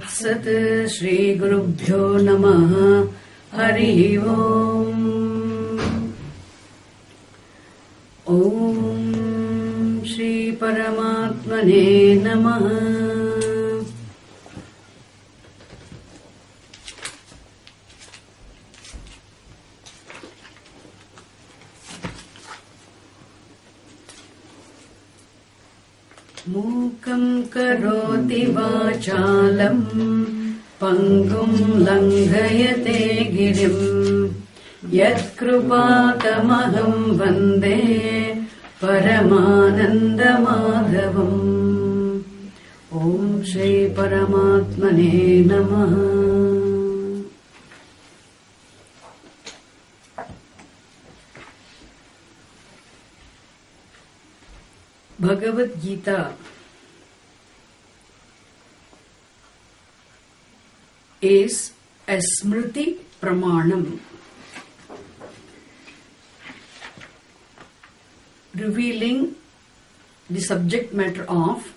Sat Shri Gurubhyo Namaha Hari Om. Om Shri Paramatmane Namaha. Mukam karoti vachalam pangum langhayate girim yat krupatamaham vande paramananda madhavam. Om Shri Paramatmane Namaha. Bhagavad Gita is a Smriti Pramanam, revealing the subject matter of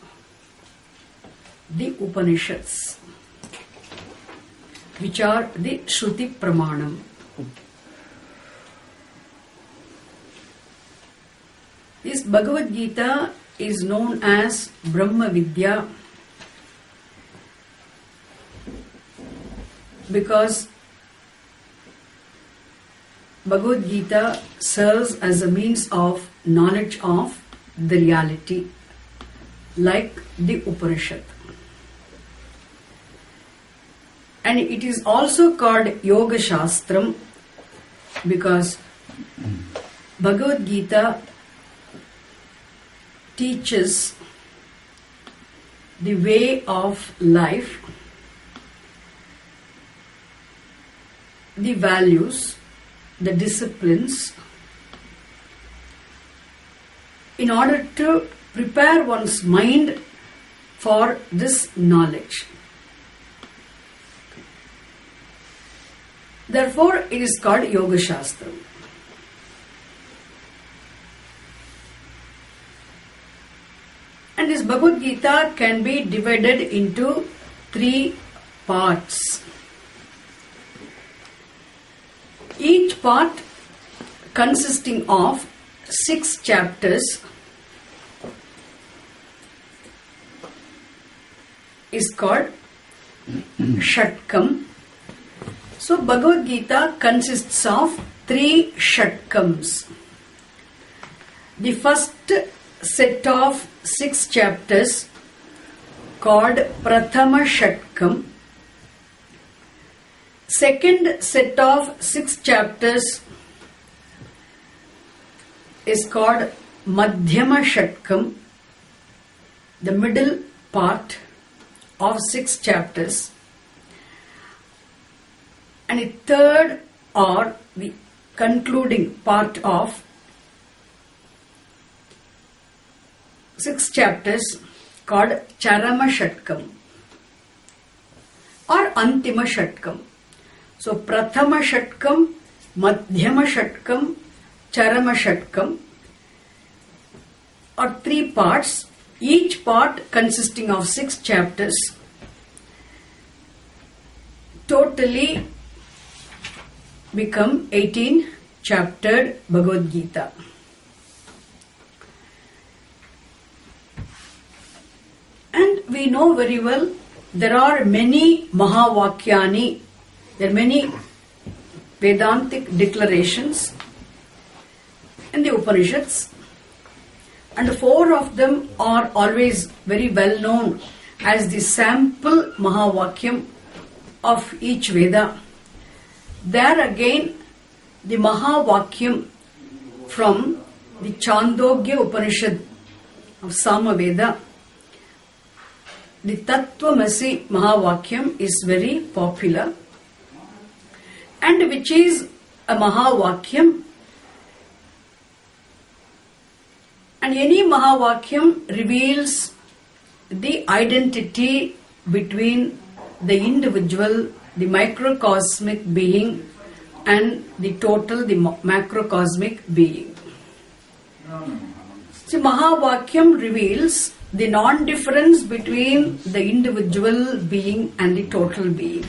the Upanishads, which are the Shruti Pramanam. This Bhagavad Gita is known as Brahma Vidya because Bhagavad Gita serves as a means of knowledge of the reality, like the Upanishad. And it is also called Yoga Shastram because Bhagavad Gita teaches the way of life, the values, the disciplines, in order to prepare one's mind for this knowledge. Therefore, it is called Yoga Shastra. And this Bhagavad Gita can be divided into 3 parts. Each part consisting of 6 chapters is called Shatkam. So Bhagavad Gita consists of 3 Shatkams. The first set of 6 chapters called Prathama Shatkam. Second set of 6 chapters is called Madhyama Shatkam, the middle part of 6 chapters. And the third or the concluding part of 6 chapters called Charama Shatkam or Antima Shatkam. So Prathama Shatkam, Madhyama Shatkam, Charama Shatkam are 3 parts, each part consisting of 6 chapters. Totally become 18 chaptered Bhagavad Gita. And we know very well there are many Mahavakyani, there are many Vedantic declarations in the Upanishads, and 4 of them are always very well known as the sample Mahavakyam of each Veda. There again, the Mahavakyam from the Chandogya Upanishad of Samaveda, the Tattvamasi Mahavakyam is very popular, and which is a Mahavakyam, and any Mahavakyam reveals the identity between the individual, the microcosmic being, and the total, the macrocosmic being. So Mahavakyam reveals the non-difference between the individual being and the total being.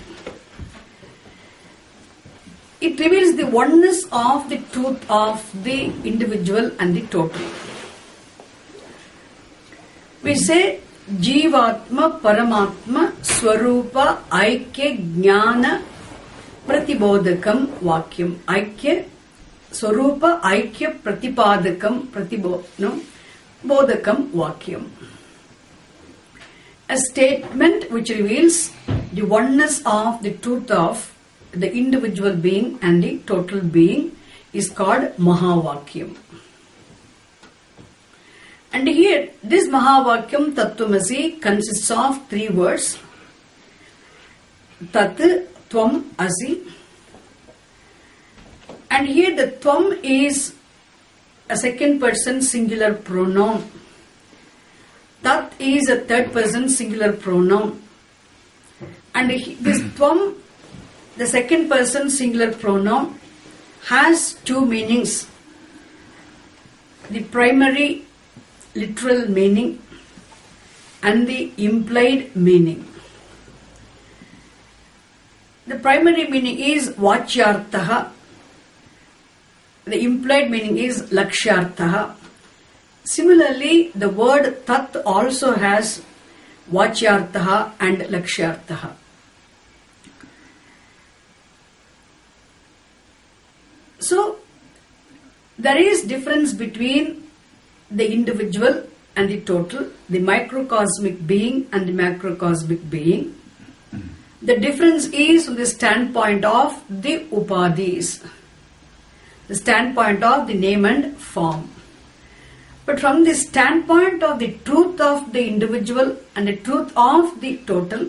It reveals the oneness of the truth of the individual and the total. We say Jivatma Paramatma Swarupa Aikya Jnana Pratibodhakam Vakyam. Aikya Swarupa Aikya Pratipadakam Bodhakam Vakyam. A statement which reveals the oneness of the truth of the individual being and the total being is called Mahavakyam. And here, this Mahavakyam Tattvamasi consists of 3 words. Tat, Tvam, Asi. And here the Tvam is a second person singular pronoun. Tat is a third person singular pronoun. And this Tvam, the second person singular pronoun, has 2 meanings. The primary literal meaning and the implied meaning. The primary meaning is Vachyarthaha. The implied meaning is Lakshyarthaha. Similarly, the word Tat also has Vachyarthaha and Lakshyarthaha. So, there is difference between the individual and the total, the microcosmic being and the macrocosmic being. The difference is from the standpoint of the upadhis, the standpoint of the name and form. But from the standpoint of the truth of the individual and the truth of the total,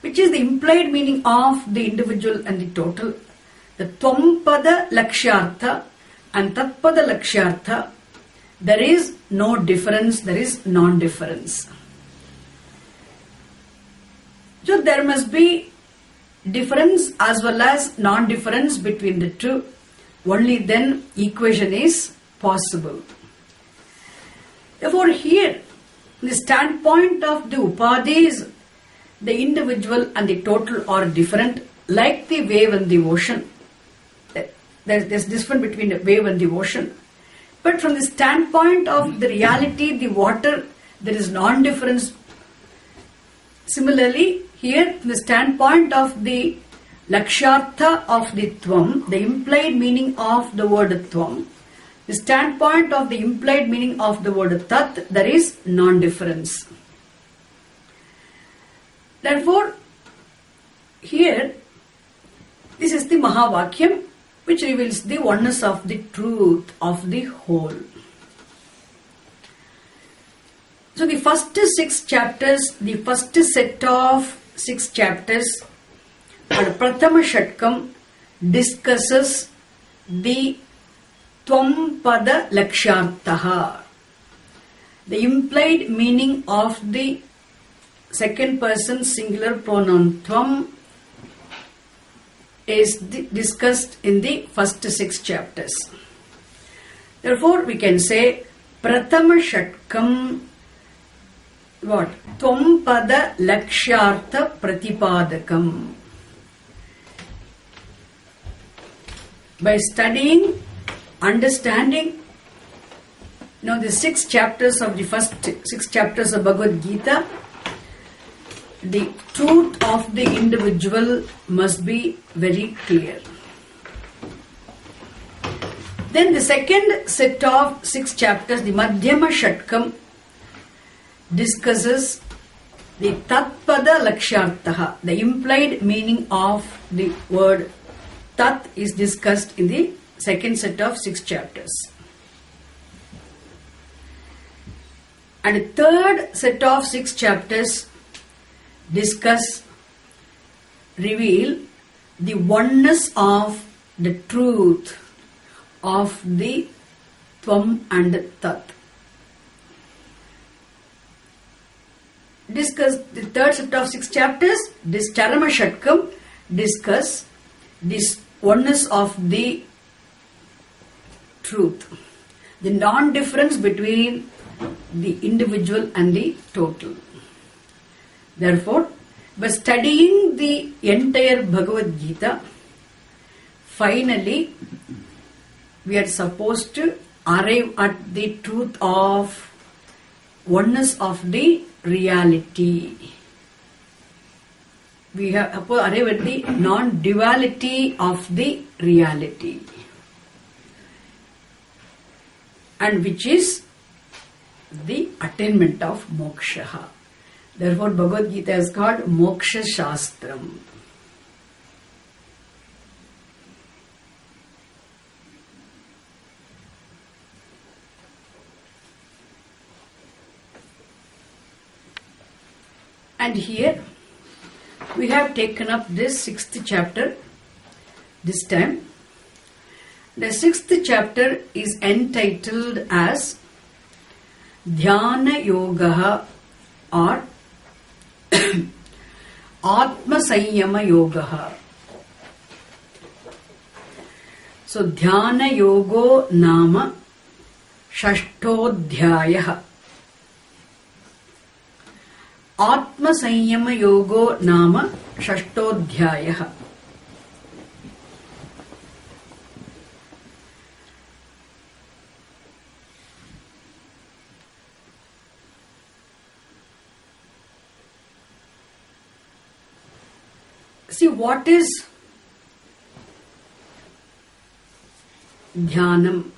which is the implied meaning of the individual and the total, the Tvampada Lakshyartha and Tatpada Lakshyartha, there is no difference, there is non-difference. So there must be difference as well as non-difference between the two. Only then equation is possible. Therefore here, from the standpoint of the upadhis, the individual and the total are different, like the wave and the ocean. There's difference between the wave and the ocean. But from the standpoint of the reality, the water, there is non-difference. Similarly, here, from the standpoint of the Lakshyartha of the Tvam, the implied meaning of the word Tvam, the standpoint of the implied meaning of the word Tat, there is non-difference. Therefore, here, this is the Mahavakyam, which reveals the oneness of the truth of the whole. So the first 6 chapters, the first set of 6 chapters, and Prathama Shatkam discusses the Tvampada Lakshyarthaha, the implied meaning of the second person singular pronoun Tvam is discussed in the first 6 chapters. Therefore, we can say Prathama Shatkam what? Tvampada Lakshyartha Pratipadakam. By studying, understanding, the 6 chapters of the first 6 chapters of Bhagavad Gita, the truth of the individual must be very clear. Then the second set of 6 chapters, the Madhyama Shatkam, discusses the Tatpada Lakshyarthaha, the implied meaning of the word Tat is discussed in the second set of 6 chapters. And the third set of 6 chapters reveal the oneness of the truth of the Tvam and Tat. Discuss the third set of 6 chapters, this Charama Shatkam, discuss this oneness of the truth. the non-difference between the individual and the total. Therefore, by studying the entire Bhagavad Gita, finally, we are supposed to arrive at the truth of oneness of the reality. We have to arrive at the non-duality of the reality, and which is the attainment of moksha. Therefore, Bhagavad Gita is called Moksha Shastram. And here we have taken up this 6th chapter this time. The 6th chapter is entitled as Dhyana Yoga or Atma Sanyama Yoga. So Dhyana Yogo Nama Shashtodhyaya. Atma Sanyama Yogo Nama Shashtodhyaya. See, what is Dhyanam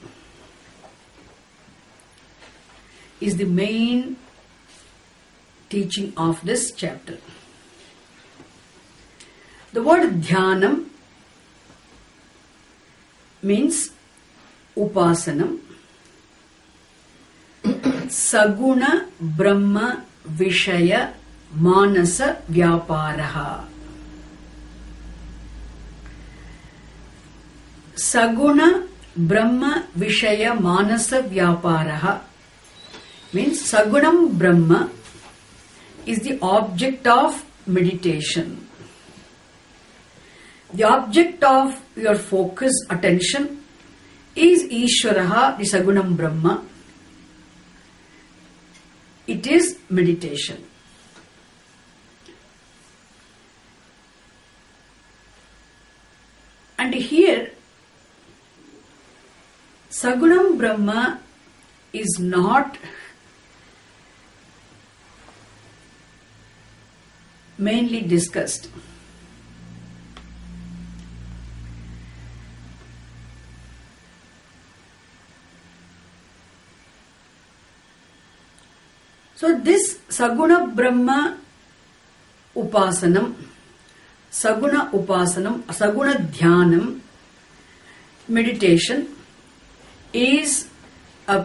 is the main teaching of this chapter. The word Dhyanam means Upasanam, Saguna Brahma Vishaya Manasa Vyaparaha. Saguna Brahma Vishaya Manasa Vyaparaha means Sagunam Brahma is the object of meditation. The object of your focus, attention, is Ishvaraha, the Sagunam Brahma. It is meditation. And here, Sagunam Brahma is not mainly discussed. So this Saguna Brahma Upasanam, Saguna Upasanam, Saguna Dhyanam meditation is a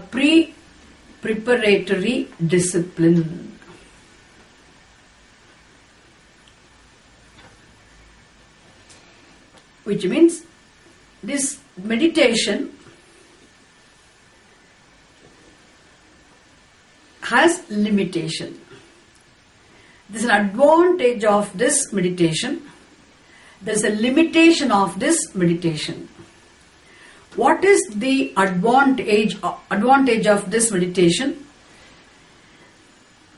preparatory discipline. Which means this meditation has limitation. There's an advantage of this meditation. There's a limitation of this meditation. What is the advantage of this meditation?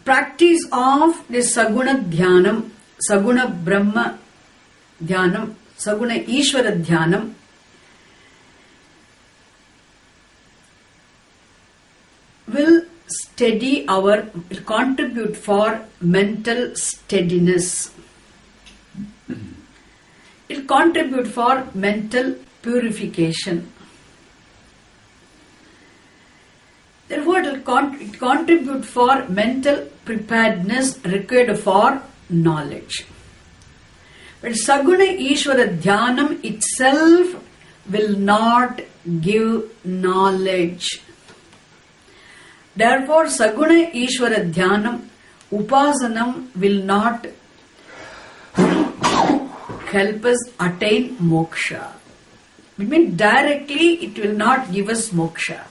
Practice of this Saguna Dhyanam, Saguna Brahma Dhyanam, Saguna Ishvara Dhyanam will contribute for mental steadiness. It will contribute for mental purification. Therefore, it will contribute for mental preparedness required for knowledge. But Saguna Ishvara Dhyanam itself will not give knowledge. Therefore, Saguna Ishvara Dhyanam, Upasanam will not help us attain moksha. It means directly it will not give us moksha.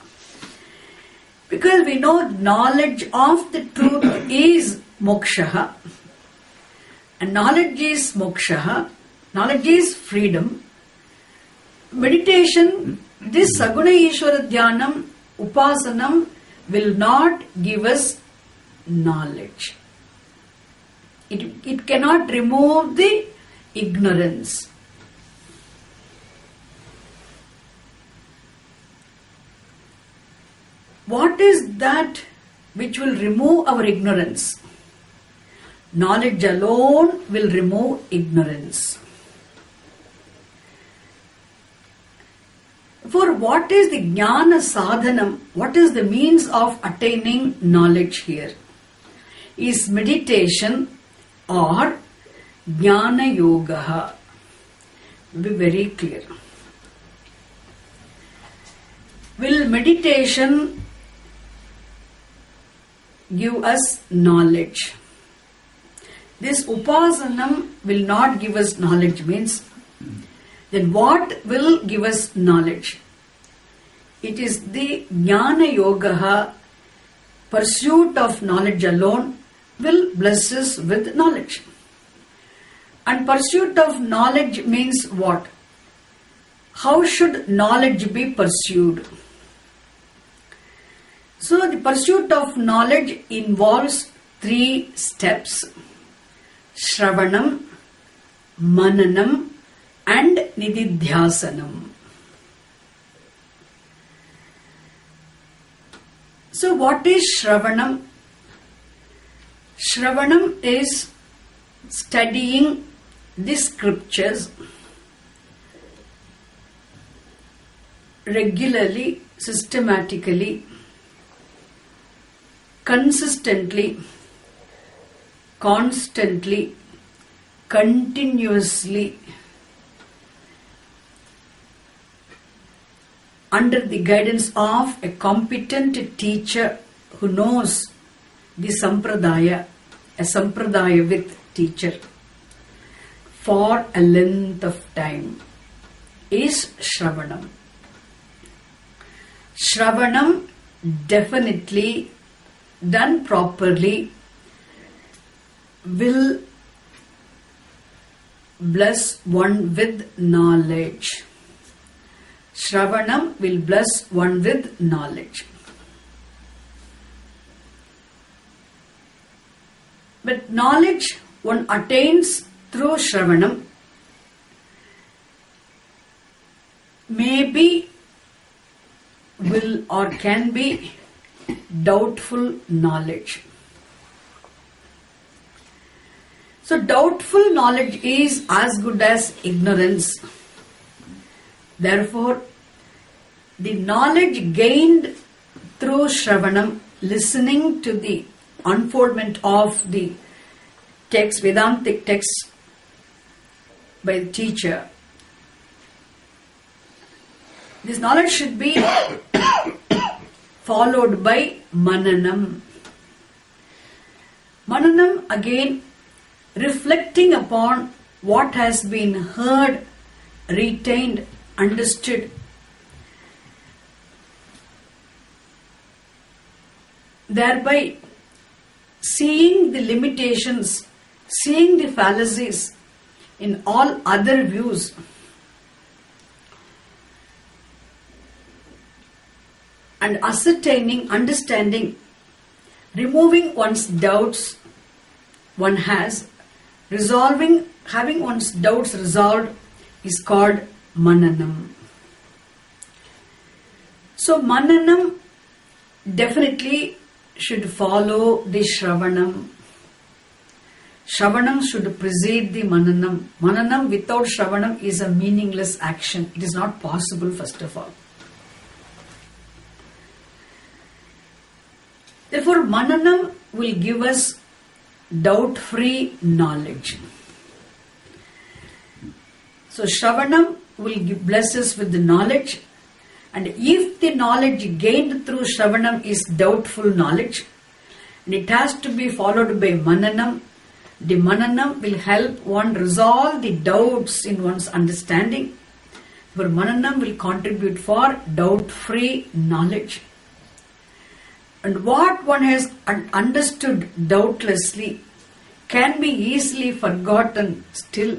Because we know knowledge of the truth is moksha. And knowledge is moksha. Knowledge is freedom. Meditation, this Saguna Ishvara Dhyanam Upasanam will not give us knowledge. It cannot remove the ignorance. What is that which will remove our ignorance? Knowledge alone will remove ignorance. For what is the Jnana sadhanam? What is the means of attaining knowledge here? Is meditation or Jnana yoga. Be very clear. Will meditation give us knowledge? This upasanam will not give us knowledge means, then what will give us knowledge? It is the Jnana yoga, pursuit of knowledge alone will bless us with knowledge. And pursuit of knowledge means what? How should knowledge be pursued? So the pursuit of knowledge involves 3 steps: Shravanam, Mananam and Nididhyasanam. So what is Shravanam? Shravanam is studying the scriptures regularly, systematically, consistently, constantly, continuously, under the guidance of a competent teacher who knows the sampradaya, a sampradaya-with teacher, for a length of time, is Shravanam. Shravanam definitely done properly will bless one with knowledge. Shravanam will bless one with knowledge. But knowledge one attains through Shravanam maybe will or can be doubtful knowledge. So doubtful knowledge is as good as ignorance. Therefore, the knowledge gained through Shravanam, listening to the unfoldment of the text, Vedantic text by the teacher, this knowledge should be followed by Mananam. Mananam again reflecting upon what has been heard, retained, understood. Thereby seeing the limitations, seeing the fallacies in all other views, and ascertaining, understanding, removing one's doubts one has, resolving, having one's doubts resolved is called Mananam. So Mananam definitely should follow the Shravanam. Shravanam should precede the Mananam. Mananam without Shravanam is a meaningless action. It is not possible, first of all. Therefore, Mananam will give us doubt-free knowledge. So, Shravanam will bless us with the knowledge, and if the knowledge gained through Shravanam is doubtful knowledge, and it has to be followed by Mananam, the Mananam will help one resolve the doubts in one's understanding, where Mananam will contribute for doubt-free knowledge. And what one has understood doubtlessly can be easily forgotten still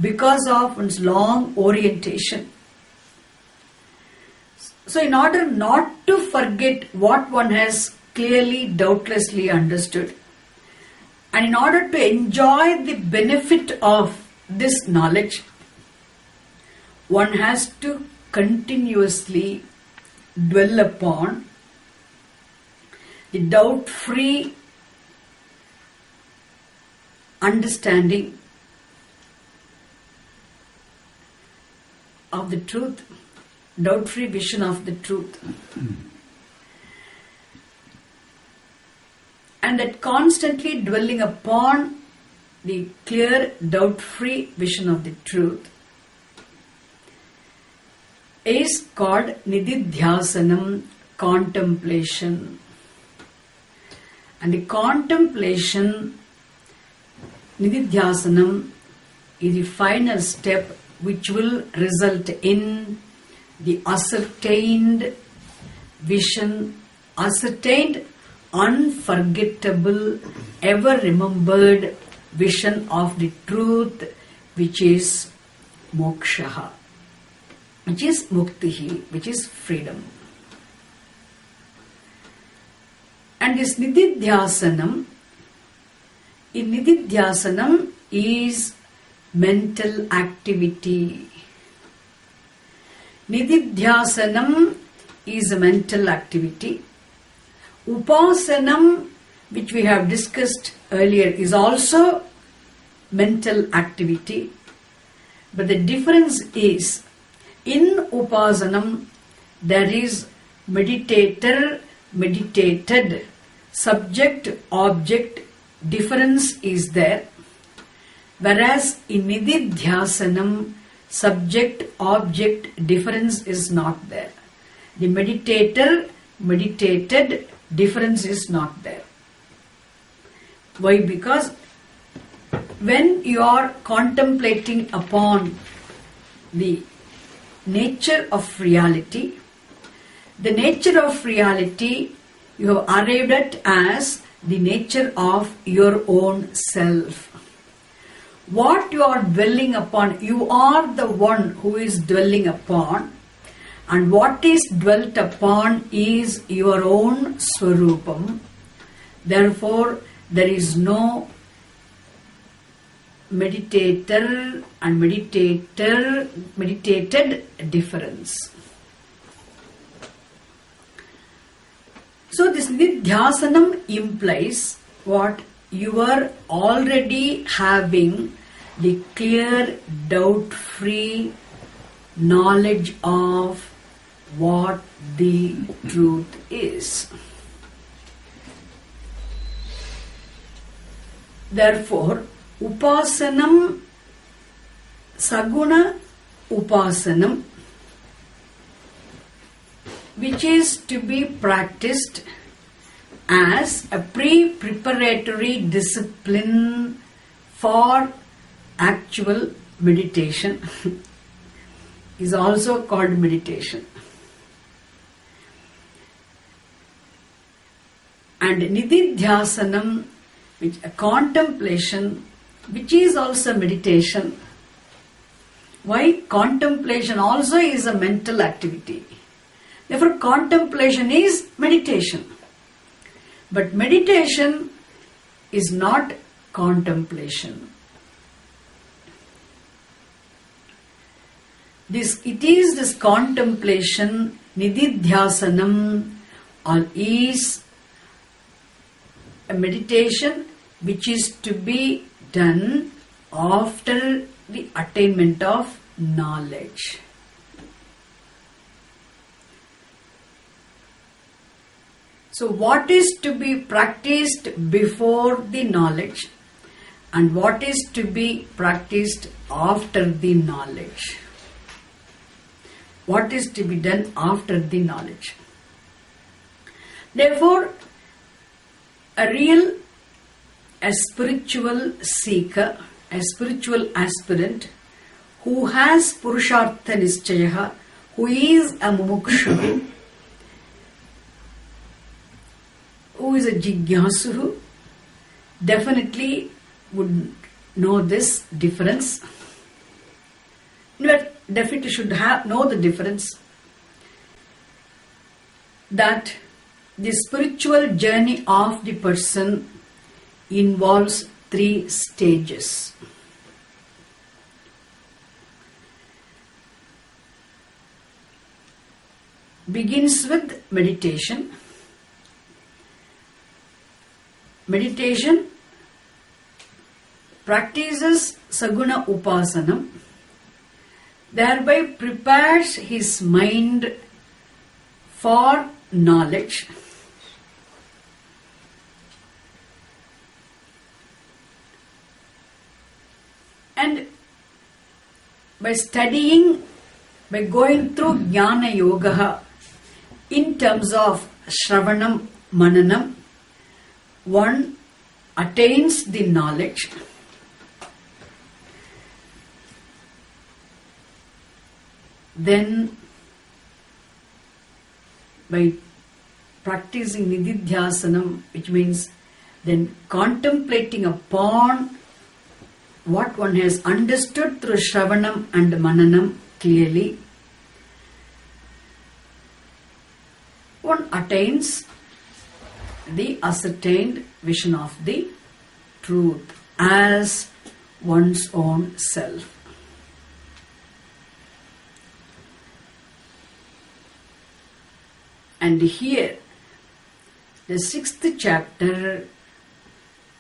because of one's long orientation. So in order not to forget what one has clearly, doubtlessly understood, and in order to enjoy the benefit of this knowledge, one has to continuously dwell upon the doubt-free understanding of the truth, doubt-free vision of the truth. And that constantly dwelling upon the clear, doubt-free vision of the truth is called nididhyasanam, contemplation. And the contemplation, nididhyasanam, is the final step which will result in the ascertained vision, ascertained, unforgettable, ever remembered vision of the truth, which is moksha, which is muktihi, which is freedom. And this nididhyasanam, in nididhyasanam is mental activity. Nididhyasanam is a mental activity. Upasanam, which we have discussed earlier, is also mental activity. But the difference is, in Upasanam, there is meditator, meditated, subject, object, difference is there. Whereas in Nididhyasanam, subject, object, difference is not there. The meditator, meditated, difference is not there. Why? Because when you are contemplating upon the nature of reality, the nature of reality you have arrived at as the nature of your own self. What you are dwelling upon, you are the one who is dwelling upon, and what is dwelt upon is your own Swarupam. Therefore, there is no meditator and meditated difference. So this nididhyasanam implies what? You are already having the clear, doubt-free knowledge of what the truth is. Therefore, upasanam, saguna upasanam, which is to be practiced as a pre-preparatory discipline for actual meditation, is also called meditation. And nididhyasanam, which a contemplation, which is also meditation. Why? Contemplation also is a mental activity. Therefore, contemplation is meditation. But meditation is not contemplation. It is this contemplation, nididhyasanam, or is a meditation which is to be done after the attainment of knowledge. So what is to be practiced before the knowledge and what is to be practiced after the knowledge? What is to be done after the knowledge? Therefore, a spiritual seeker, a spiritual aspirant who has Purushartha Nischaya, who is a mumukshu, who is a jigyasu, definitely would know this difference. But definitely should know the difference. that the spiritual journey of the person involves 3 stages. Begins with meditation. Meditation practices Saguna Upasanam, thereby prepares his mind for knowledge. And by studying, by going through Jnana Yoga in terms of Shravanam, Mananam, one attains the knowledge. Then by practicing Nididhyasanam, which means then contemplating upon what one has understood through Shravanam and Mananam clearly, one attains the ascertained vision of the truth as one's own self. And here, the 6th chapter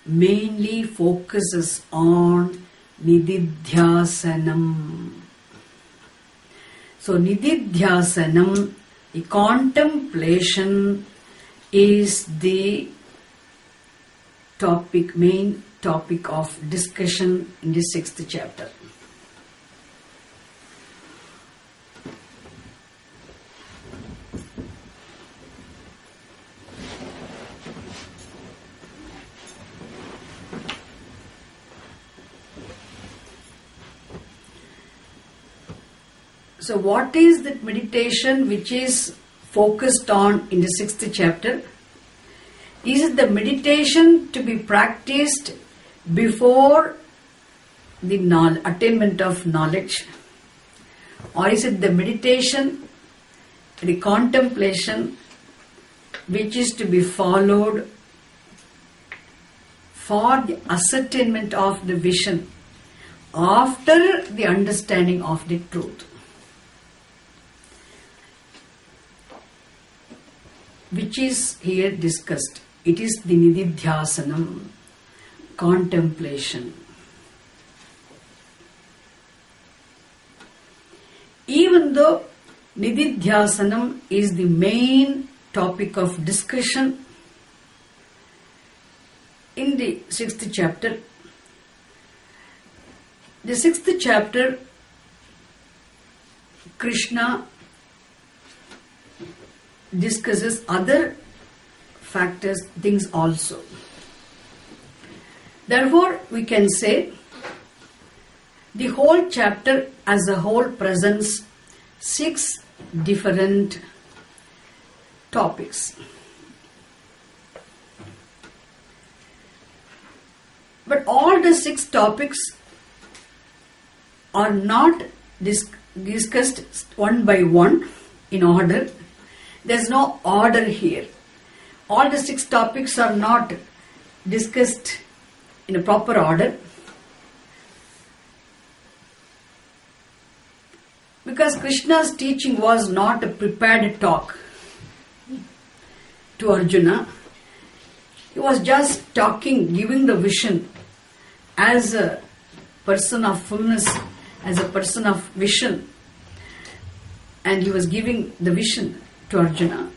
mainly focuses on Nididhyasanam. So, Nididhyasanam, the contemplation, is the main topic of discussion in the 6th chapter. So what is that meditation which is focused on in the 6th chapter? Is it the meditation to be practiced before the attainment of knowledge? Or is it the meditation, the contemplation, which is to be followed for the ascertainment of the vision after the understanding of the truth? Which is here discussed. It is the Nididhyasanam, contemplation. Even though Nididhyasanam is the main topic of discussion in the 6th chapter, the 6th chapter, Krishna discusses other factors, things also. Therefore, we can say the whole chapter as a whole presents 6 different topics. But all the 6 topics are not discussed one by one in order. There's no order here. All the 6 topics are not discussed in a proper order, because Krishna's teaching was not a prepared talk to Arjuna. He was just talking, giving the vision as a person of fullness, as a person of vision, and he was giving the vision to Arjuna.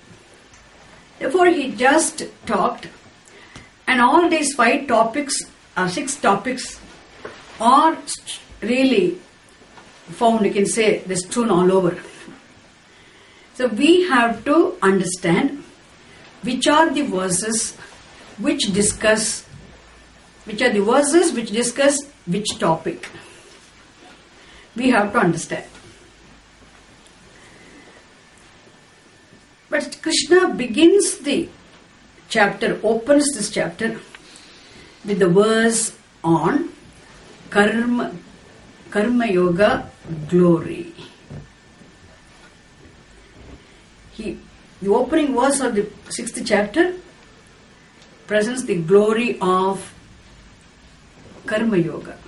Therefore, he just talked, and all these 5 topics or 6 topics are really found, you can say, they're strewn all over. So we have to understand which are the verses which discuss which topic. We have to understand. But Krishna begins the chapter, opens this chapter with the verse on Karma Yoga glory. He The opening verse of the 6th chapter presents the glory of Karma Yoga.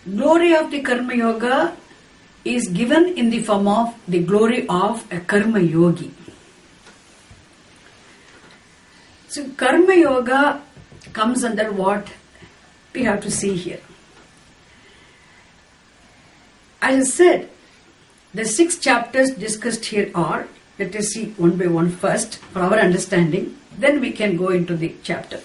Glory of the Karma Yoga is given in the form of the glory of a Karma Yogi. So Karma Yoga comes under what we have to see here. As I said, the 6 chapters discussed here are, let us see one by one first for our understanding, then we can go into the chapter.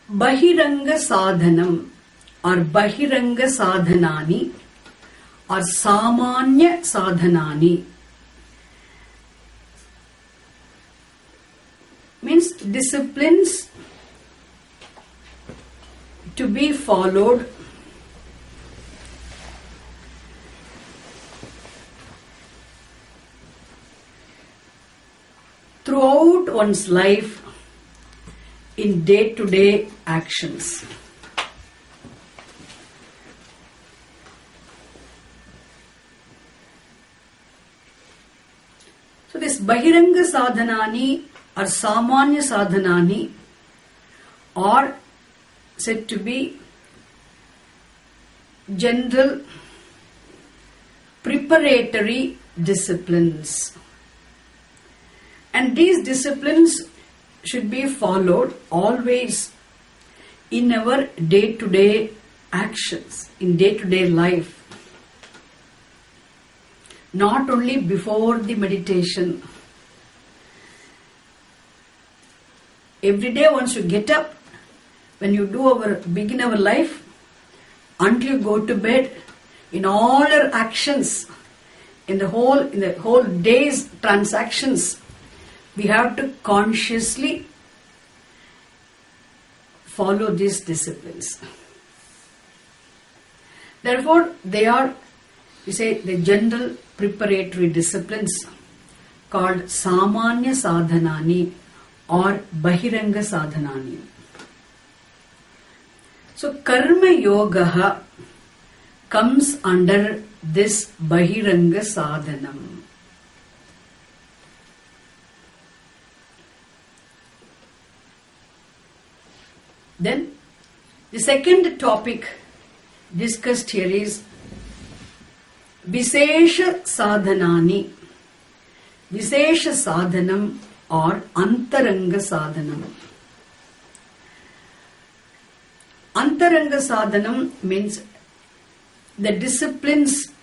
Bahiranga sadhanam or Bahiranga sadhanani or Samanya sadhanani means disciplines to be followed throughout one's life in day-to-day actions. So this Bahiranga sadhanani or Samanya sadhanani are said to be general preparatory disciplines. And these disciplines should be followed always in our day-to-day actions, in day-to-day life. Not only before the meditation. Every day once you get up, when you begin our life, until you go to bed, in all our actions, in the whole day's transactions, we have to consciously follow these disciplines. Therefore, they are, we say, the general preparatory disciplines called Samanya sadhanani or Bahiranga sadhanani. So, Karma Yoga comes under this Bahiranga sadhanam. Then, the second topic discussed here is Visesha sadhanani. Visesha sadhanam or Antaranga sadhanam. Antaranga sadhanam means the disciplines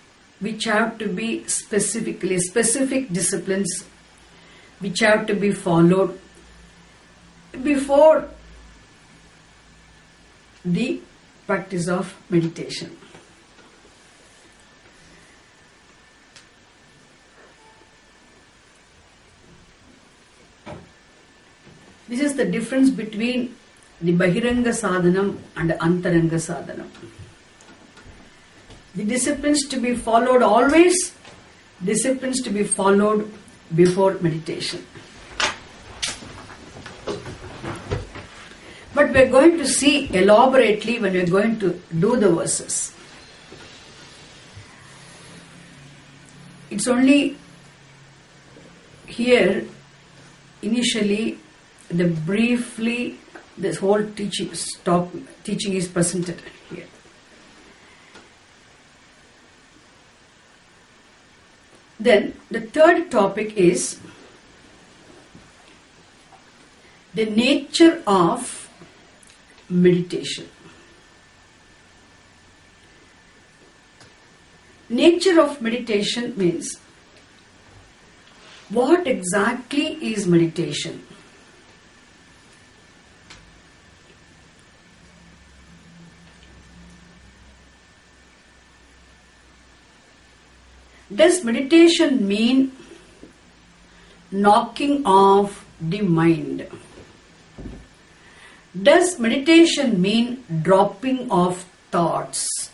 which have to be specific disciplines which have to be followed before the practice of meditation. This is the difference between the Bahiranga sadhanam and the Antaranga sadhanam. The disciplines to be followed always, disciplines to be followed before meditation. But we are going to see elaborately when we are going to do the verses. It's only here initially briefly this whole teaching is presented here. Then the third topic is the nature of meditation. Nature of meditation means what exactly is meditation? Does meditation mean knocking off the mind? Does meditation mean dropping of thoughts?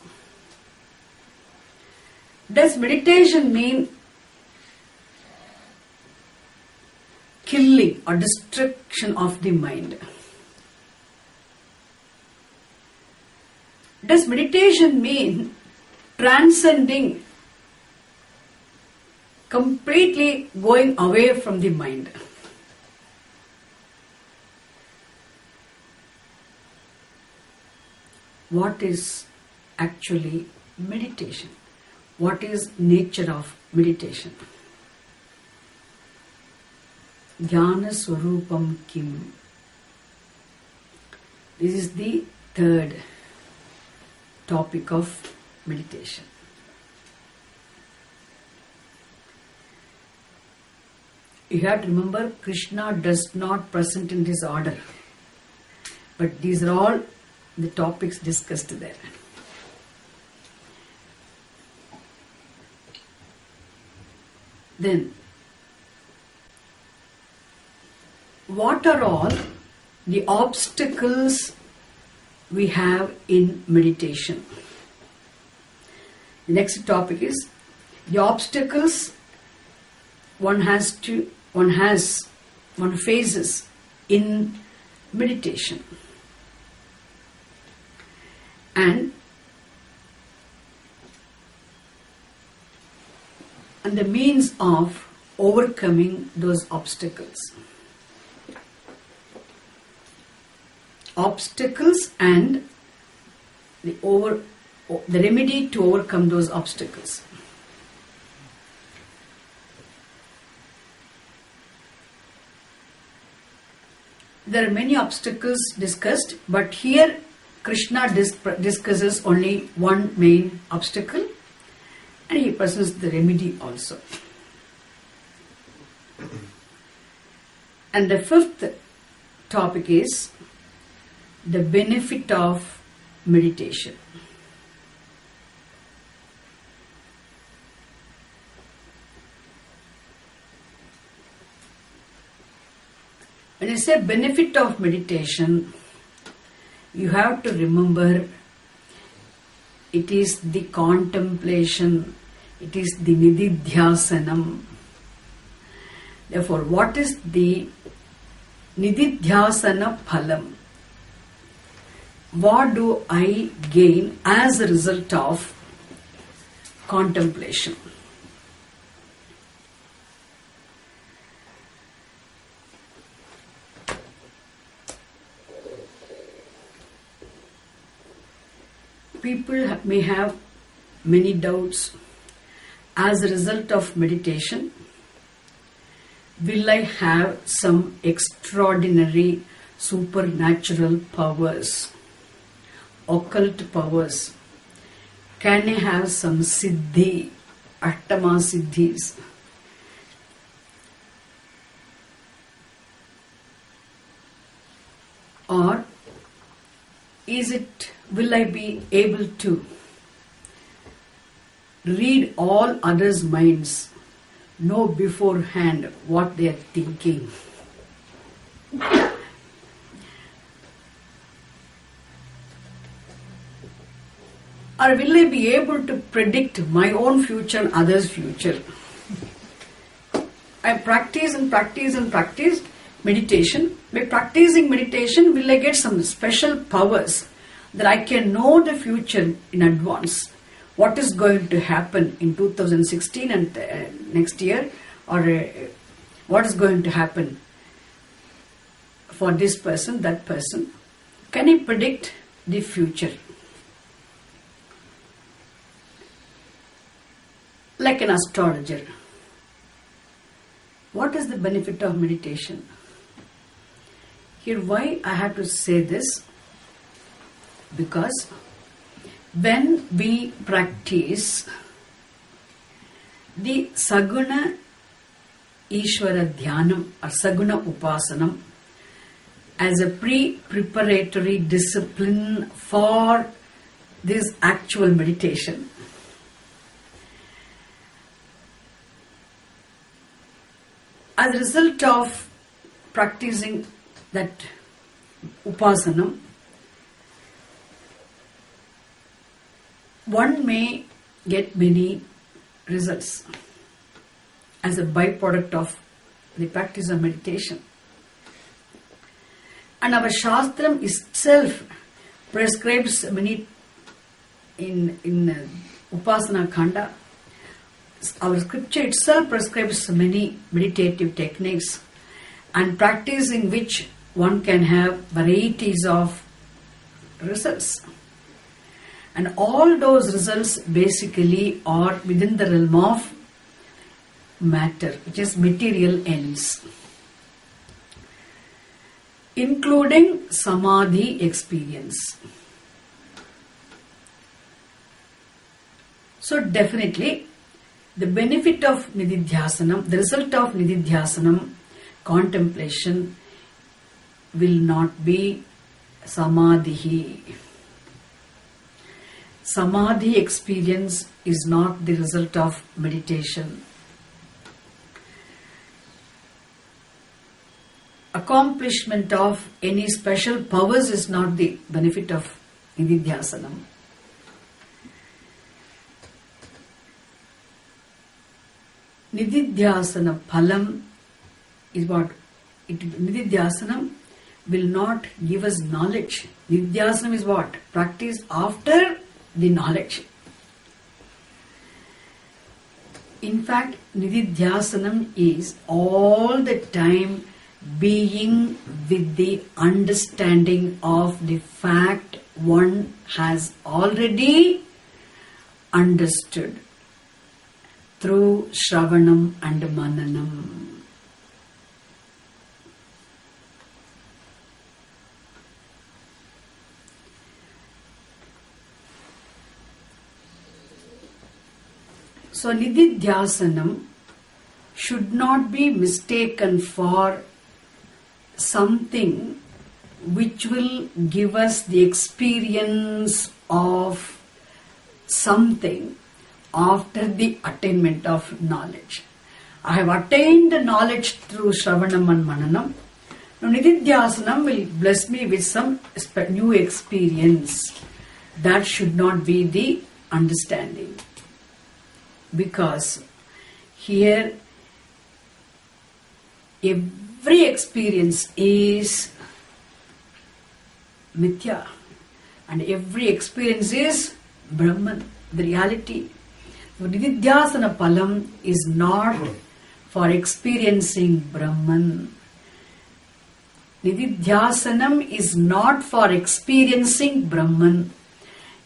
Does meditation mean killing or destruction of the mind? Does meditation mean transcending, completely going away from the mind. What is actually meditation? What is nature of meditation? Jnana Swarupam Kim. This is the third topic of meditation. You have to remember, Krishna does not present in this order, but these are all the topics discussed there. Then, what are all the obstacles we have in meditation? The next topic is the obstacles one faces in meditation, and the means of overcoming those obstacles. Obstacles and the remedy to overcome those obstacles. There are many obstacles discussed, but here Krishna discusses only one main obstacle, and he presents the remedy also. And the fifth topic is the benefit of meditation. When I say benefit of meditation, you have to remember it is the contemplation, it is the nididhyasanam. Therefore, what is the nididhyasana phalam? What do I gain as a result of contemplation? People may have many doubts. As a result of meditation, will I have some extraordinary supernatural powers, occult powers? Can I have some siddhi, Adhyatma siddhis? Or will I be able to read all others' minds, know beforehand what they are thinking? Or will I be able to predict my own future and others' future? I practice meditation. By practicing meditation, will I get some special powers that I can know the future in advance? What is going to happen in 2016 and next year? Or what is going to happen for this person, that person? Can I predict the future? Like an astrologer. What is the benefit of meditation? Here, why I have to say this? Because when we practice the Saguna Ishvara Dhyanam or Saguna Upasanam as a preparatory discipline for this actual meditation, as a result of practicing that Upasanam, one may get many results as a byproduct of the practice of meditation. And our Shastram itself prescribes many in Upasana Khanda. Our scripture itself prescribes many meditative techniques and practice in which one can have varieties of results. And all those results basically are within the realm of matter, which is material ends, including samadhi experience. So definitely, the benefit of nididhyasanam, the result of nididhyasanam, contemplation, will not be samadhi. Samadhi experience is not the result of meditation. Accomplishment of any special powers is not the benefit of nididhyasanam. Nididhyasana phalam is what? Nididhyasanam will not give us knowledge. Nididhyasanam is what? Practice after the knowledge. In fact, nididhyasanam is all the time being with the understanding of the fact one has already understood through Shravanam and Mananam. So nididhyasanam should not be mistaken for something which will give us the experience of something after the attainment of knowledge. I have attained the knowledge through Shravanam and Mananam. Now nididhyasanam will bless me with some new experience. That should not be the understanding. Because here every experience is mithya and every experience is Brahman, the reality. So nididhyasana phalam is not for experiencing Brahman. Nididhyasanam is not for experiencing Brahman.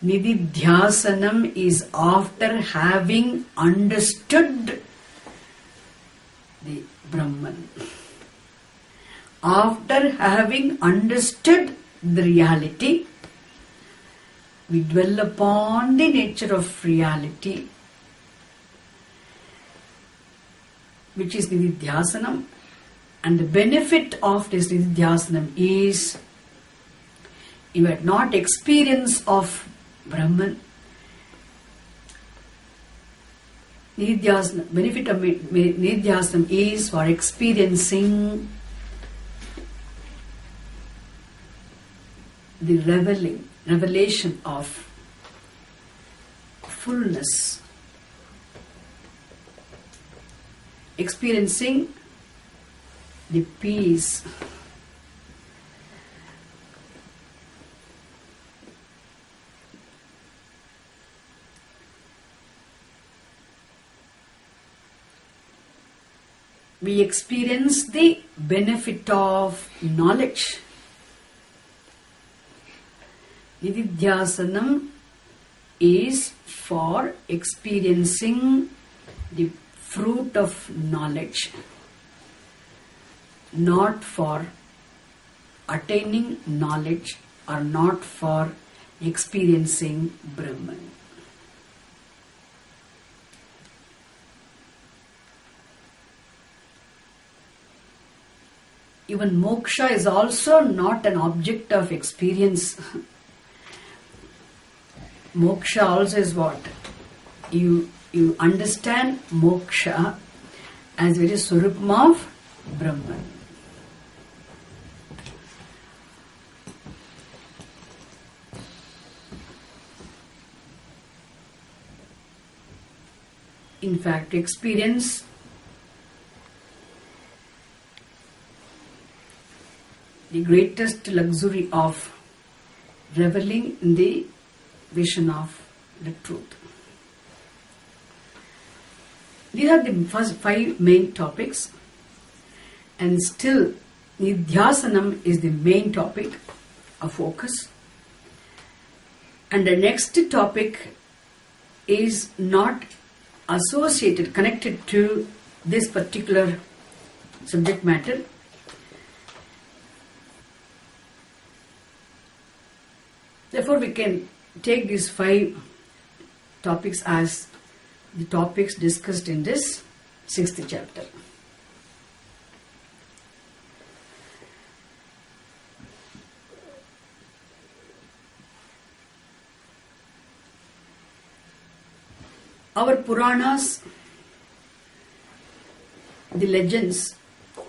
Nididhyasanam is after having understood the Brahman. After having understood the reality, we dwell upon the nature of reality, which is nididhyasanam. And the benefit of this nididhyasanam is you had not experience of Brahman. Benefit of nididhyasanam is for experiencing the revelation of fullness, experiencing the peace, we experience the benefit of knowledge. Nididhyasanam is for experiencing the fruit of knowledge, not for attaining knowledge or not for experiencing Brahman. Even moksha is also not an object of experience. Moksha also is what? You understand moksha as very surupam of Brahman. In fact, experience the greatest luxury of reveling in the vision of the truth. These are the first 5 main topics, and still Nidhyasanam is the main topic of focus. And the next topic is not associated, connected to this particular subject matter. Therefore, we can take these 5 topics as the topics discussed in this 6th chapter. Our Puranas, the legends,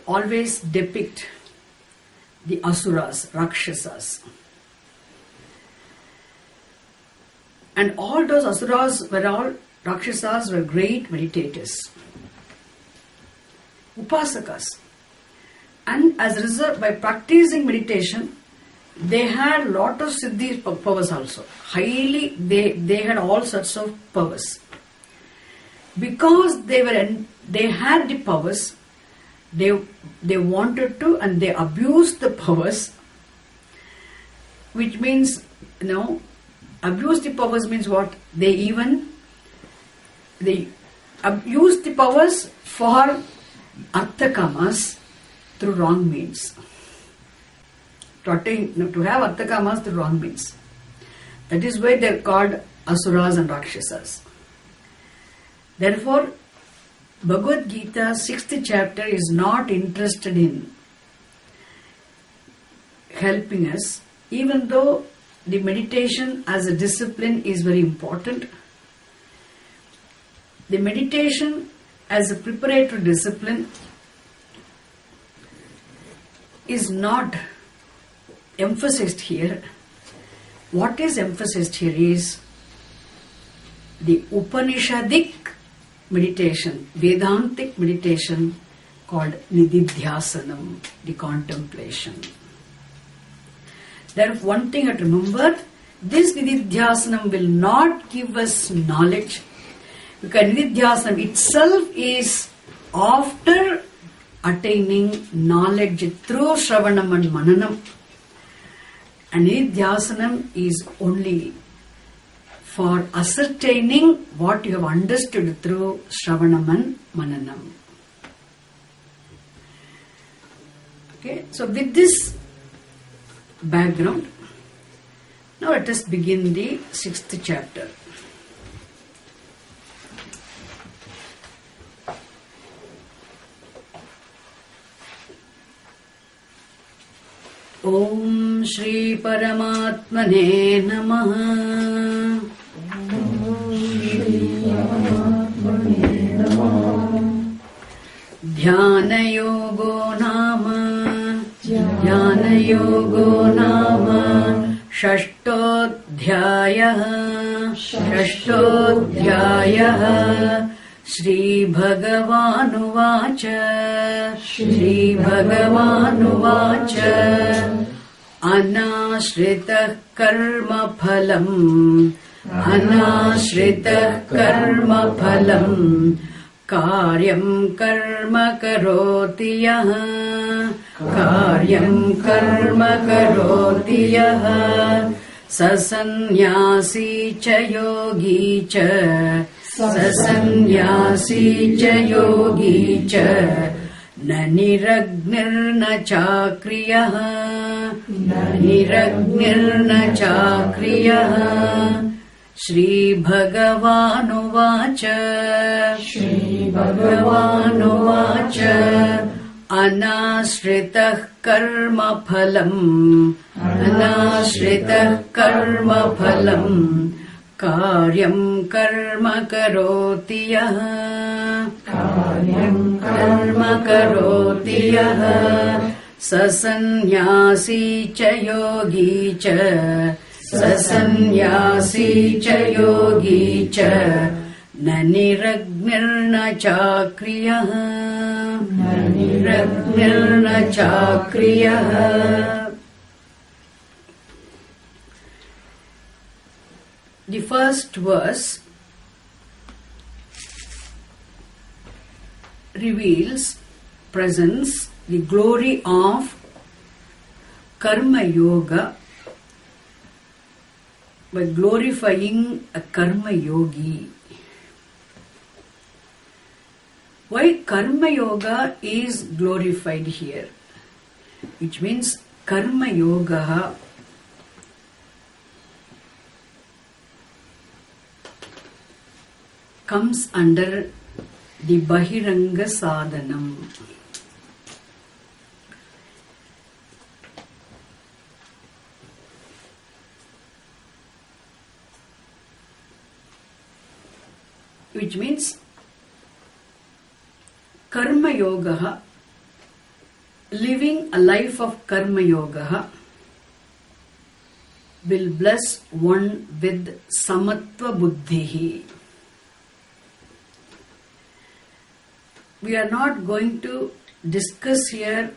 always depict the Asuras, Rakshasas. And all those Asuras Rakshasas were great meditators, Upasakas. And as a result, by practicing meditation, they had lot of Siddhi powers also. They had all sorts of powers. Because they had the powers, they wanted to, and they abused the powers, which means, abuse the powers means what? They abuse the powers for arthakamas through wrong means. To have arthakamas through wrong means. That is why they are called Asuras and Rakshasas. Therefore, Bhagavad Gita 6th chapter is not interested in helping us, even though the meditation as a discipline is very important. The meditation as a preparatory discipline is not emphasized here. What is emphasized here is the Upanishadic meditation, Vedantic meditation called Nididhyasanam, the contemplation. Therefore, one thing you have to remember, this Nididhyasanam will not give us knowledge, because Nididhyasanam itself is after attaining knowledge through Shravanam and Mananam. And Nididhyasanam is only for ascertaining what you have understood through Shravanam and Mananam. Okay, so with this background, now let us begin the 6th chapter. Om Shri Paramatmane Namaha. Dhyana Yogo Nama Shashtodhyayah Shri Bhagavanuvacha Anashritah karma phalam Karyam karma karoti yah Sasannyasi cha yogi cha Naniragnirna chakriyah Shri Bhagavanuvacha Anashritah karma phalam Karyam karma karoti yah Sasannyasi cha yogi cha Naniragnirna chakriyah. The first verse reveals, presents the glory of Karma Yoga by glorifying a Karma Yogi. Why Karma Yoga is glorified here? Which means Karma Yoga comes under the Bahiranga Sadhanam. Which means Karma Yoga, living a life of Karma Yoga, will bless one with Samatva Buddhihi. We are not going to discuss here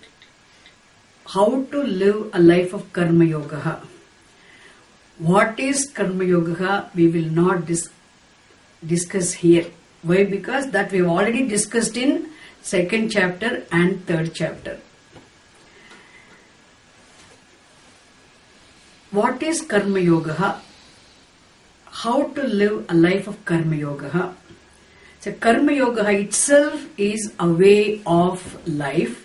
how to live a life of Karma Yoga. What is Karma Yoga? We will not discuss here. Why? Because that we have already discussed in 2nd chapter and 3rd chapter. What is Karma Yoga? How to live a life of Karma Yoga? So Karma Yoga itself is a way of life.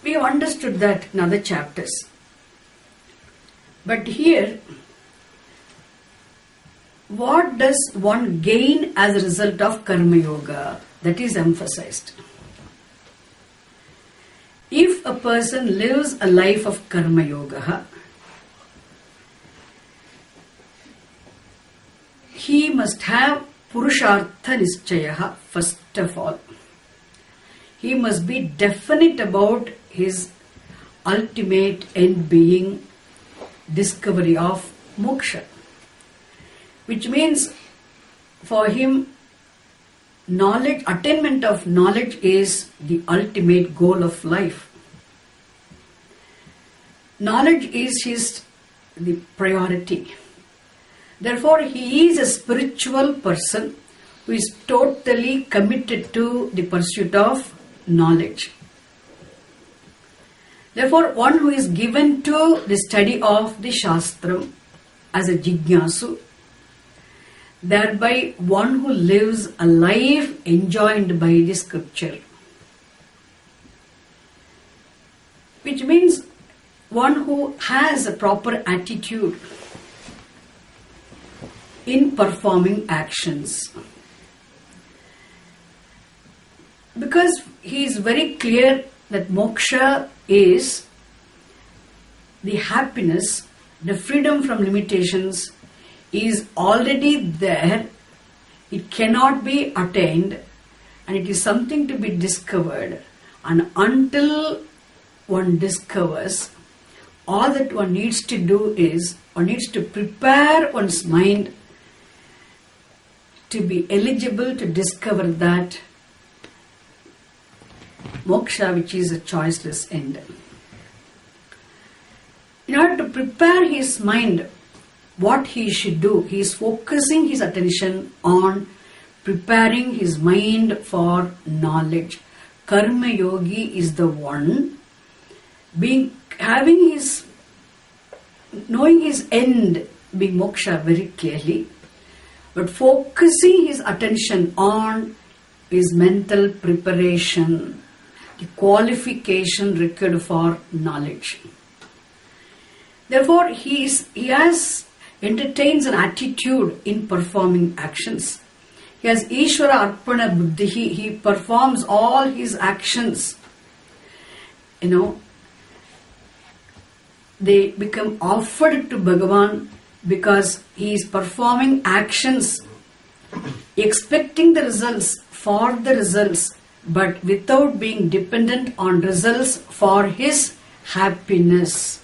We have understood that in other chapters. But here, what does one gain as a result of Karma Yoga? That is emphasized. If a person lives a life of Karma Yoga, he must have Purushartha Nischaya first of all. He must be definite about his ultimate end being, discovery of moksha. Which means for him, knowledge, attainment of knowledge is the ultimate goal of life. Knowledge is the priority. Therefore, he is a spiritual person who is totally committed to the pursuit of knowledge. Therefore, one who is given to the study of the Shastram as a Jignasu, thereby one who lives a life enjoined by the scripture. Which means one who has a proper attitude in performing actions. Because he is very clear that moksha is the happiness, the freedom from limitations is already there. It cannot be attained and it is something to be discovered. And until one discovers, all that one needs to do is one needs to prepare one's mind to be eligible to discover that moksha, which is a choiceless end. In order to prepare his mind, what he should do, he is focusing his attention on preparing his mind for knowledge. Karma Yogi is the one knowing his end being moksha very clearly, but focusing his attention on his mental preparation, the qualification required for knowledge. Therefore, he entertains an attitude in performing actions. He has Ishvara Arpana Buddhi. He performs all his actions. They become offered to Bhagavan because he is performing actions, expecting the results for the results, but without being dependent on results for his happiness.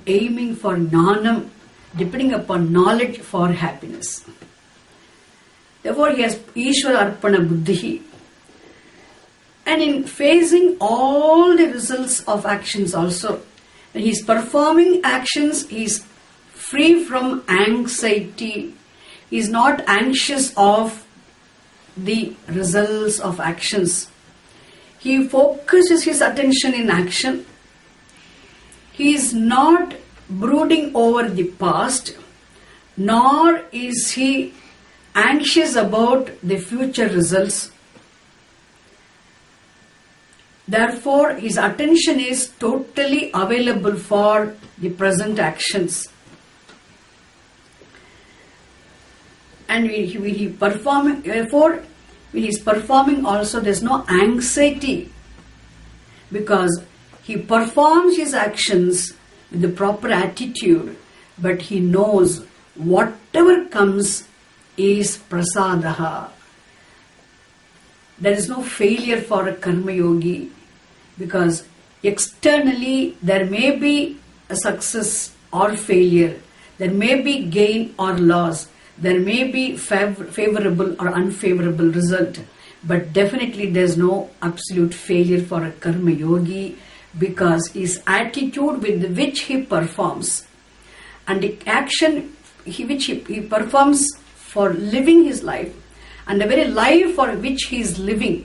Aiming for Jnana, depending upon knowledge for happiness. Therefore, he has Ishvara Arpana Buddhi. And in facing all the results of actions also, when he is performing actions, he is free from anxiety, He is not anxious of the results of actions. He focuses his attention in action. He is not brooding over the past, nor is he anxious about the future results. Therefore, his attention is totally available for the present actions. And when he is performing also, there is no anxiety, because he performs his actions with the proper attitude, but he knows whatever comes is prasadaha. There is no failure for a karma yogi, because externally there may be a success or failure, there may be gain or loss, there may be favorable or unfavorable result, but definitely there is no absolute failure for a karma yogi, because his attitude with which he performs and the action which he performs for living his life, and the very life for which he is living,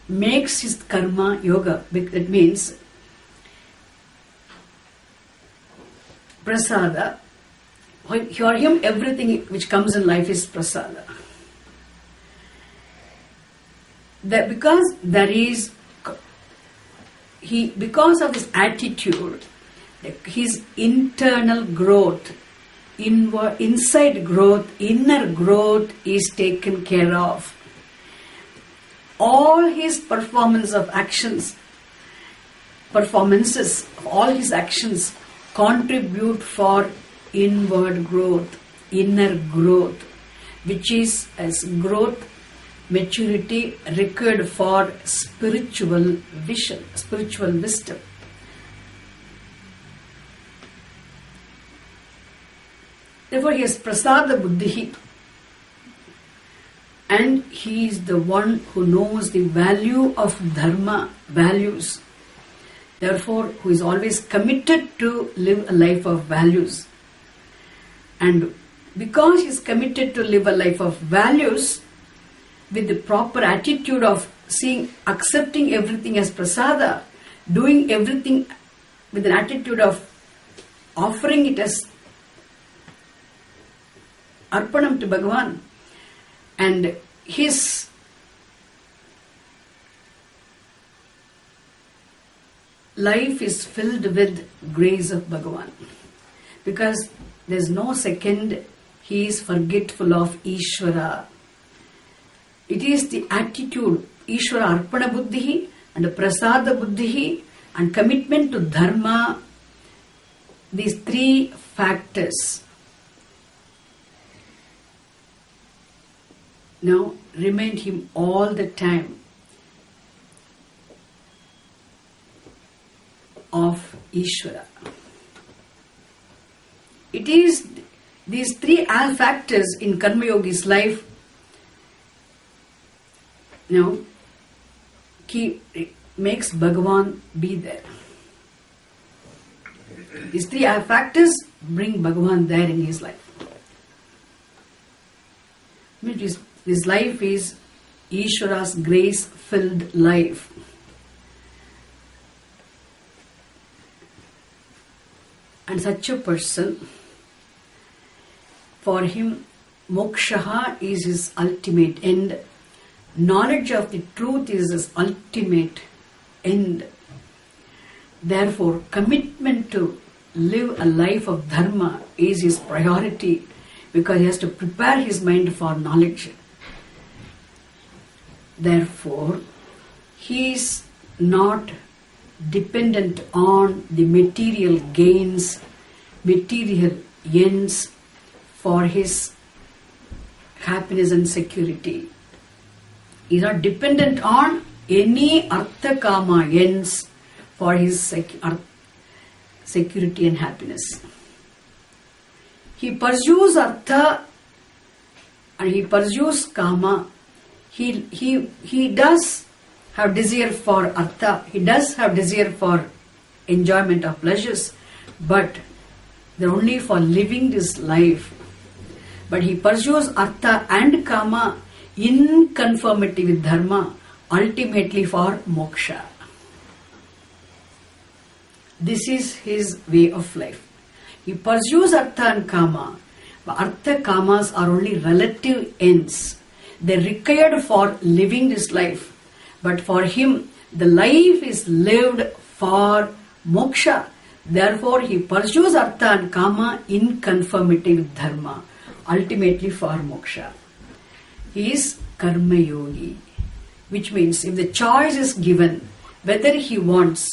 makes his karma yoga. That means prasada. For him, everything which comes in life is prasada. Because of his attitude, his internal growth, inside growth, inner growth is taken care of. All his performances, all his actions contribute for inward growth, inner growth, which is as growth, maturity required for spiritual vision, spiritual wisdom. Therefore, he has prasada buddhi, and he is the one who knows the value of dharma, values. Therefore, who is always committed to live a life of values. And because he is committed to live a life of values, with the proper attitude of accepting everything as prasada, doing everything with an attitude of offering it as arpanam to Bhagavan, and his life is filled with grace of Bhagavan, because there is no second he is forgetful of Ishvara. It is the attitude, Ishvara arpana buddhi and prasada buddhi and commitment to dharma, these three factors now remind him all the time of Ishvara. It is these three factors in Karma Yogi's life makes Bhagavan be there. These three factors bring Bhagavan there in his life. His life is Ishvara's grace-filled life. And such a person, for him, moksha is his ultimate end. Knowledge of the truth is his ultimate end. Therefore, commitment to live a life of dharma is his priority, because he has to prepare his mind for knowledge. Therefore, he is not dependent on the material gains, material ends for his happiness and security. He is not dependent on any artha kama ends for his security and happiness. He pursues artha and he pursues kama. He does have desire for artha, he does have desire for enjoyment of pleasures, but they're only for living this life but he pursues artha and kama in conformity with dharma, ultimately for moksha. This is his way of life. He pursues artha and kama. But artha kamas are only relative ends. They are required for living this life. But for him, the life is lived for moksha. Therefore, he pursues artha and kama in conformity with dharma, ultimately for moksha. He is karma yogi, which means if the choice is given, whether he wants,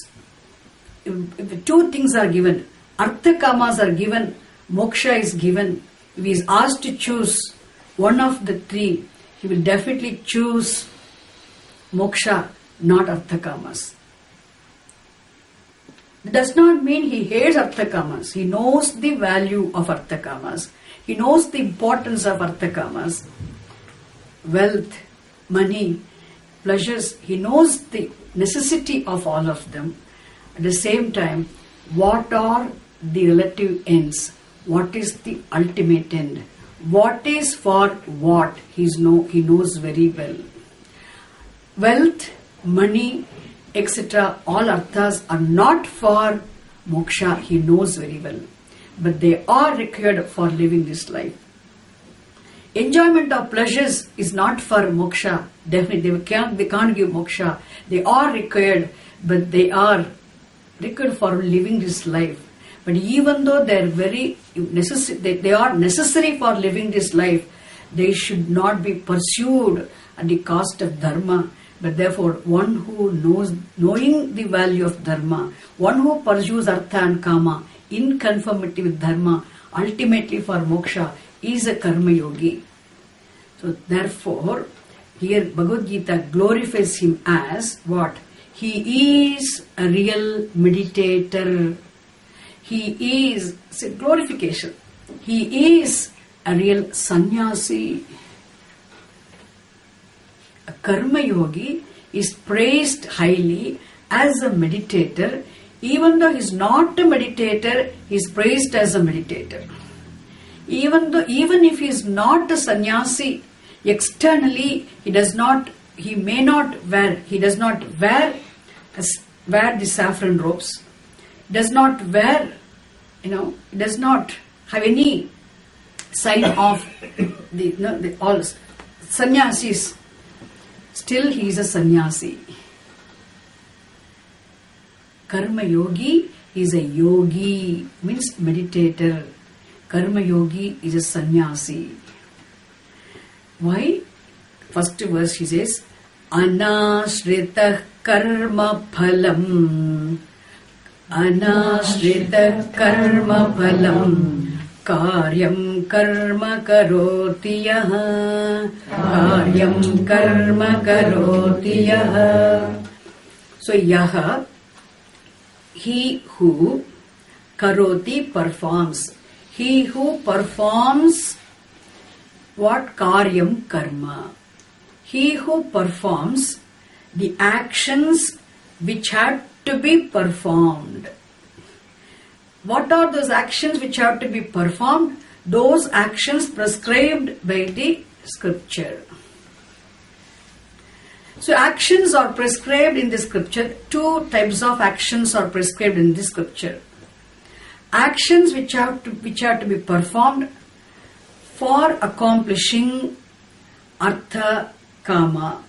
if the two things are given, artha kamas are given, moksha is given, if he is asked to choose one of the three, he will definitely choose moksha, not artha kamas. It does not mean he hates artha kamas. He knows the value of artha kamas. He knows the importance of artha kamas. Wealth, money, pleasures, he knows the necessity of all of them. At the same time, what are the relative ends? What is the ultimate end? What is for what? He knows very well. Wealth, money, etc., all arthas are not for moksha, he knows very well. But they are required for living this life. Enjoyment of pleasures is not for moksha. Definitely, they can't give moksha. They are required, but they are required for living this life. But even though they are very necessary, they are necessary for living this life, they should not be pursued at the cost of dharma. But therefore, one who knowing the value of dharma, one who pursues artha and kama in conformity with dharma, ultimately for moksha, is a karma yogi. So therefore, here Bhagavad Gita glorifies him as what? He is a real meditator. He is, it's a glorification. He is a real sannyasi. A karma yogi is praised highly as a meditator. Even though he is not a meditator, he is praised as a meditator. Even if he is not a sannyasi, externally he does not wear the saffron robes. He does not wear, he does not have any sign of the all sannyasis. Still he is a sannyasi. Karma yogi is a yogi, means meditator. Karma yogi is a sannyasi. Why? First verse he says, Anashrita karma phalam. Anashrita karma phalam. Karyam karma karoti yaha. Karyam karma karoti yaha. So yaha, he who karoti performs. He who performs what? Karyam karma. He who performs the actions which have to be performed. What are those actions which have to be performed? Those actions prescribed by the scripture. So actions are prescribed in the scripture. Two types of actions are prescribed in the scripture. Actions which have to be performed for accomplishing artha, kama,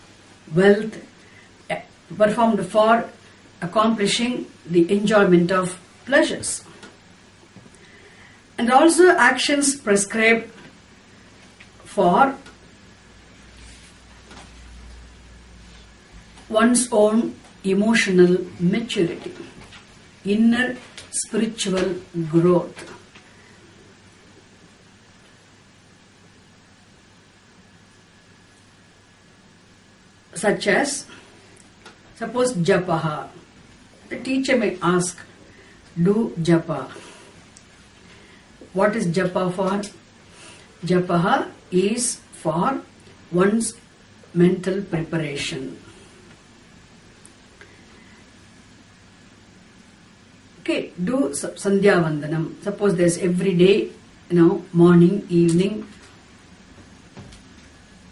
wealth, performed for accomplishing the enjoyment of pleasures. And also actions prescribed for one's own emotional maturity, inner spiritual growth. Such as, suppose japaha. The teacher may ask, do japa. What is japa for? Japaha is for one's mental preparation. Okay, do Sandhya Vandanam. Suppose there's every day, morning, evening,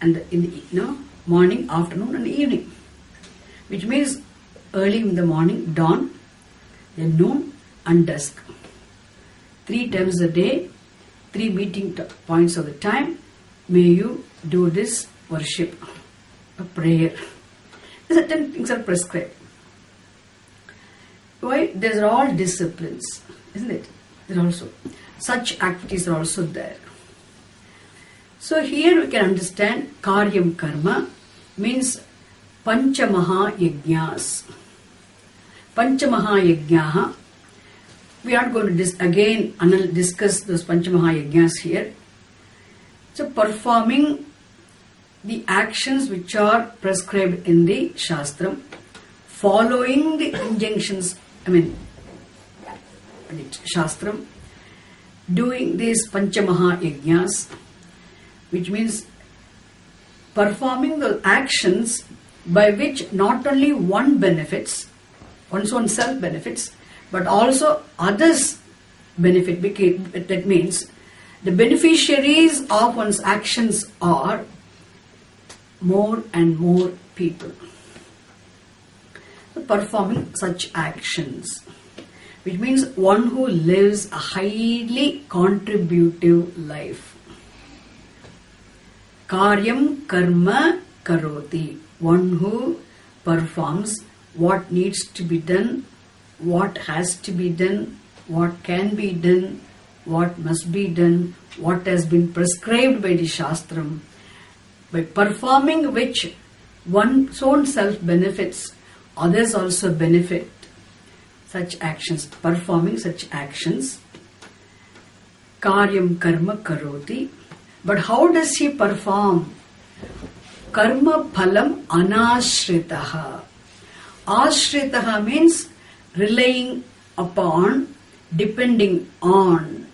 and in the morning, afternoon and evening, which means early in the morning, dawn, then noon and dusk. 3 times a day, 3 meeting points of the time, may you do this worship, a prayer. Certain things are prescribed. Why? These are all disciplines, isn't it? There also such activities are also there. So here we can understand Karyam Karma means Panchamaha Yajnas. Panchamaha Yajnaha. We are going to discuss those Panchamaha Yajnas here. So performing the actions which are prescribed in the Shastram, following the injunctions, Shastram, doing these Panchamaha Yajnas, which means performing the actions by which not only one benefits, one's own self benefits, but also others benefit. That means the beneficiaries of one's actions are more and more people. So performing such actions, which means one who lives a highly contributive life. Karyam karma karoti, one who performs what needs to be done, what has to be done, what can be done, what must be done, what has been prescribed by the Shastram, by performing which one's own self benefits, others also benefit. Such actions, performing such actions, Karyam karma karoti. But how does he perform? Karma phalam anashritaha. Ashritaha means relying upon, depending on.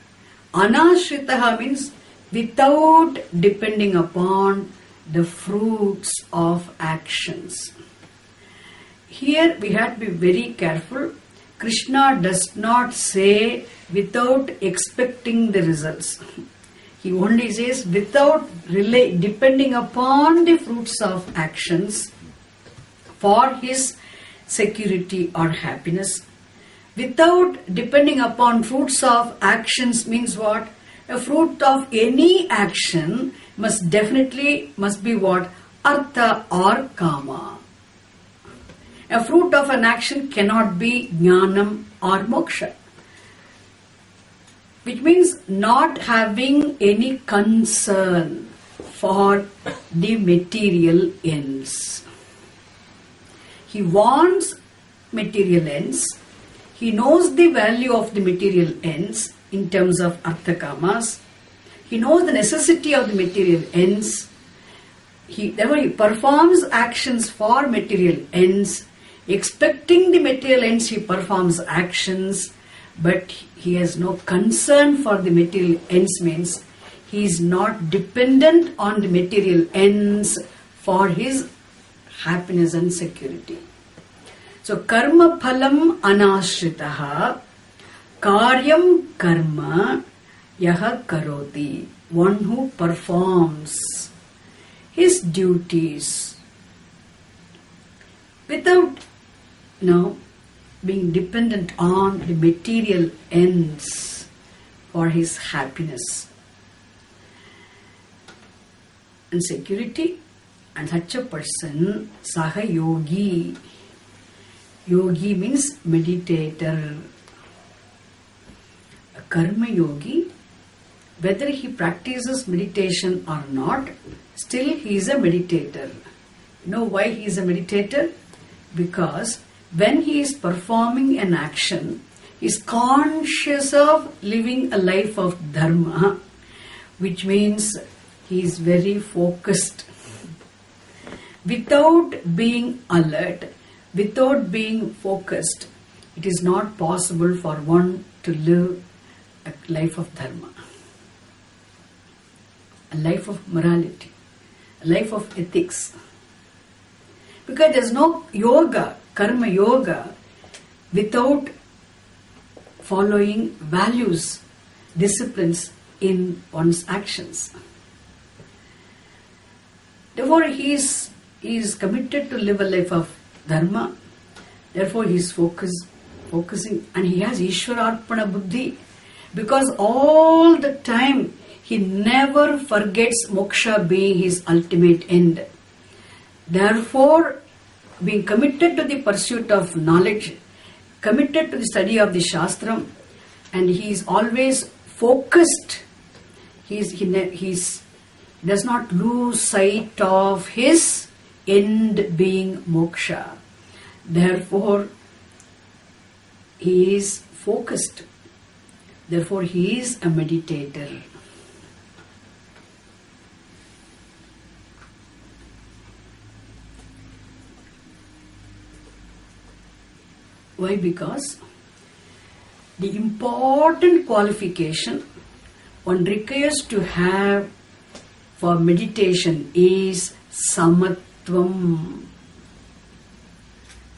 Anashritaha means without depending upon the fruits of actions. Here we have to be very careful. Krishna does not say without expecting the results. He only says without depending upon the fruits of actions for his security or happiness. Without depending upon fruits of actions means what? A fruit of any action must be what? Artha or Kama. A fruit of an action cannot be Jnanam or Moksha. Which means not having any concern for the material ends. He wants material ends. He knows the value of the material ends in terms of arthakamas. He knows the necessity of the material ends. Therefore, he performs actions for material ends. Expecting the material ends, he performs actions, but he has no concern for the material ends, means he is not dependent on the material ends for his happiness and security. So, karma phalam anashritaha, karyam karma yaha karoti, one who performs his duties without being dependent on the material ends for his happiness and security. And such a person, saha yogi. Yogi means meditator. A karma yogi, whether he practices meditation or not, still he is a meditator. You know why he is a meditator? Because when he is performing an action, he is conscious of living a life of dharma, which means he is very focused. Without being alert, without being focused, it is not possible for one to live a life of dharma, a life of morality, a life of ethics. Because there is no yoga, karma yoga, without following values, disciplines in one's actions. Therefore, he is committed to live a life of dharma. Therefore, he is focusing, and he has Ishwararpana Buddhi, because all the time he never forgets moksha being his ultimate end. Therefore, being committed to the pursuit of knowledge, committed to the study of the Shastram, and he is always focused. He does not lose sight of his end being moksha. Therefore, he is focused. Therefore, he is a meditator. Why? Because the important qualification one requires to have for meditation is samatvam,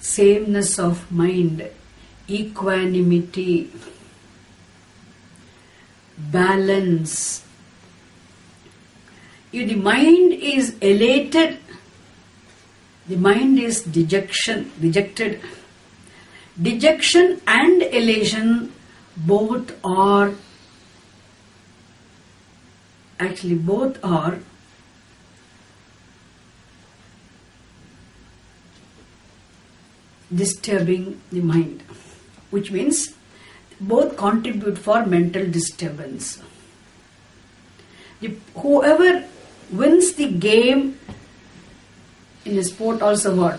sameness of mind, equanimity, balance. If the mind is elated, the mind is dejected. Dejection and elation both are disturbing the mind, which means both contribute for mental disturbance. Whoever wins the game in a sport also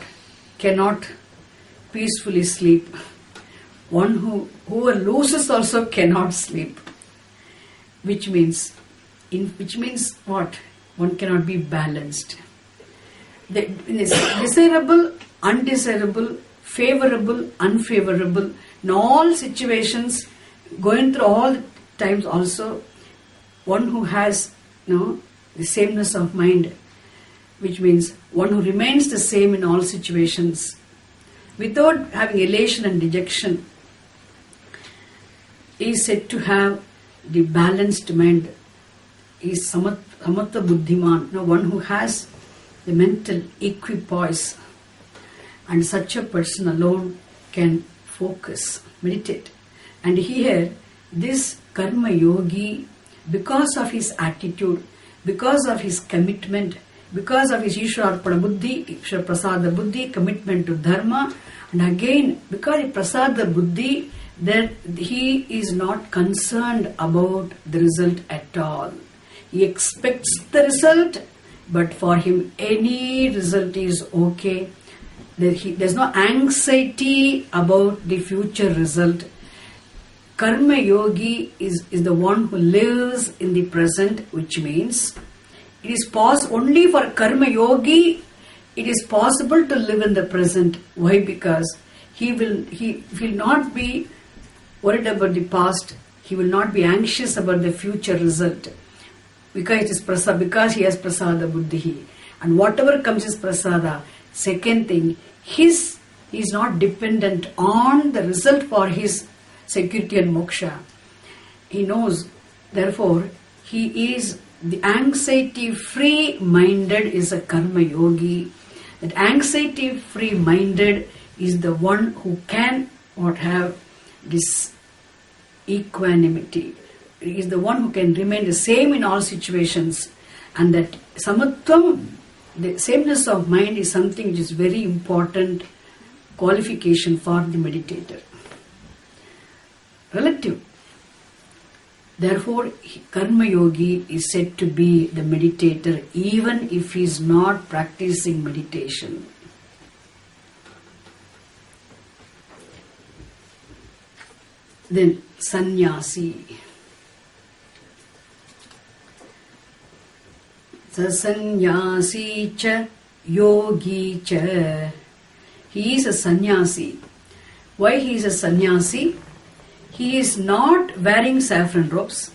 cannot peacefully sleep. Whoever loses also cannot sleep. Which means what? One cannot be balanced. Desirable, undesirable, favorable, unfavorable, in all situations, going through all times also, one who has the sameness of mind, which means one who remains the same in all situations, without having elation and dejection, is said to have the balanced mind, is samatha buddhiman, one who has the mental equipoise, and such a person alone can focus, meditate. And here, this karma yogi, because of his attitude, because of his commitment, because of his Ishwararpana Buddhi, Ishwar Prasada Buddhi, commitment to dharma, and again, because of Prasada Buddhi, that he is not concerned about the result at all. He expects the result, but for him any result is okay. There's no anxiety about the future result. Karma yogi is the one who lives in the present, which means it is only for karma yogi it is possible to live in the present. Why? Because he will not be worried about the past. He will not be anxious about the future result. Because it is prasada, because he has prasada buddhi. And whatever comes is prasada. Second thing, he is not dependent on the result for his security and moksha. He knows, therefore, he is the anxiety-free minded is a karma yogi. That anxiety-free minded is the one who can have this equanimity. He is the one who can remain the same in all situations. And that samatvam, the sameness of mind, is something which is very important qualification for the meditator. Relative. Therefore, karma yogi is said to be the meditator even if he is not practicing meditation. Then sannyasi. Sannyasi cha yogi cha. He is a sannyasi. Why he is a sannyasi? He is not wearing saffron robes.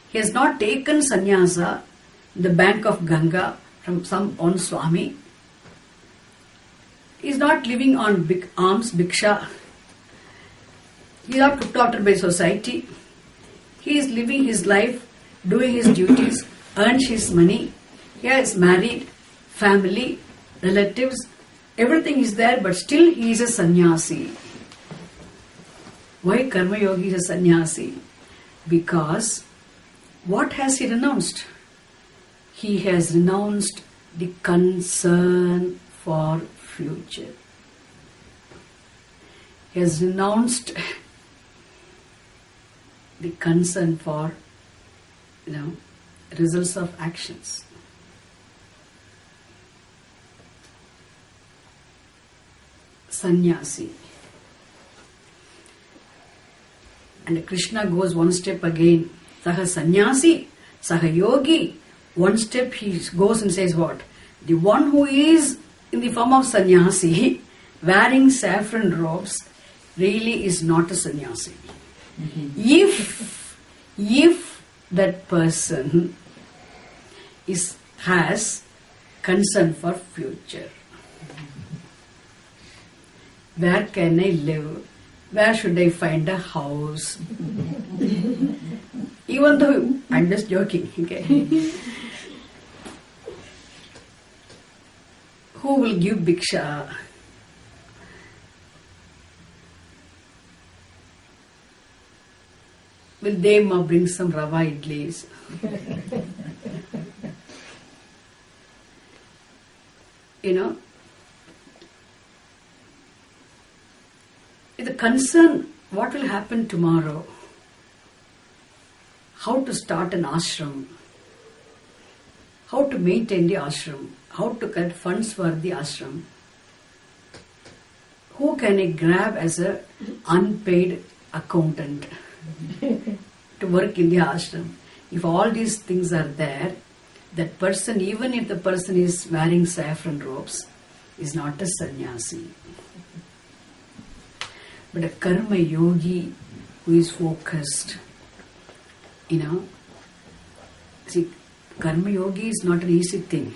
He has not taken sannyasa in the bank of Ganga from some on Swami. He is not living on big alms, bhiksha. He is not looked after by society. He is living his life, doing his duties, earns his money. He is married, family, relatives, everything is there, but still he is a sannyasi. Why Karma Yogi is a sannyasi? Because what has he renounced? He has renounced the concern for future. He has renounced the concern for, results of actions. Sannyasi. And Krishna goes one step again. Saha sannyasi, saha yogi. One step he goes and says what? The one who is in the form of sannyasi, wearing saffron robes, really is not a sannyasi. If that person has concern for future, where can I live? Where should I find a house? Even though I'm just joking, okay? Who will give bhiksha? Will they bring some rava idlis? The concern, what will happen tomorrow? How to start an ashram? How to maintain the ashram? How to collect funds for the ashram? Who can I grab as an unpaid accountant to work in the ashram? If all these things are there, that person, even if the person is wearing saffron robes, is not a sannyasi. But a karma yogi who is focused, see, karma yogi is not an easy thing.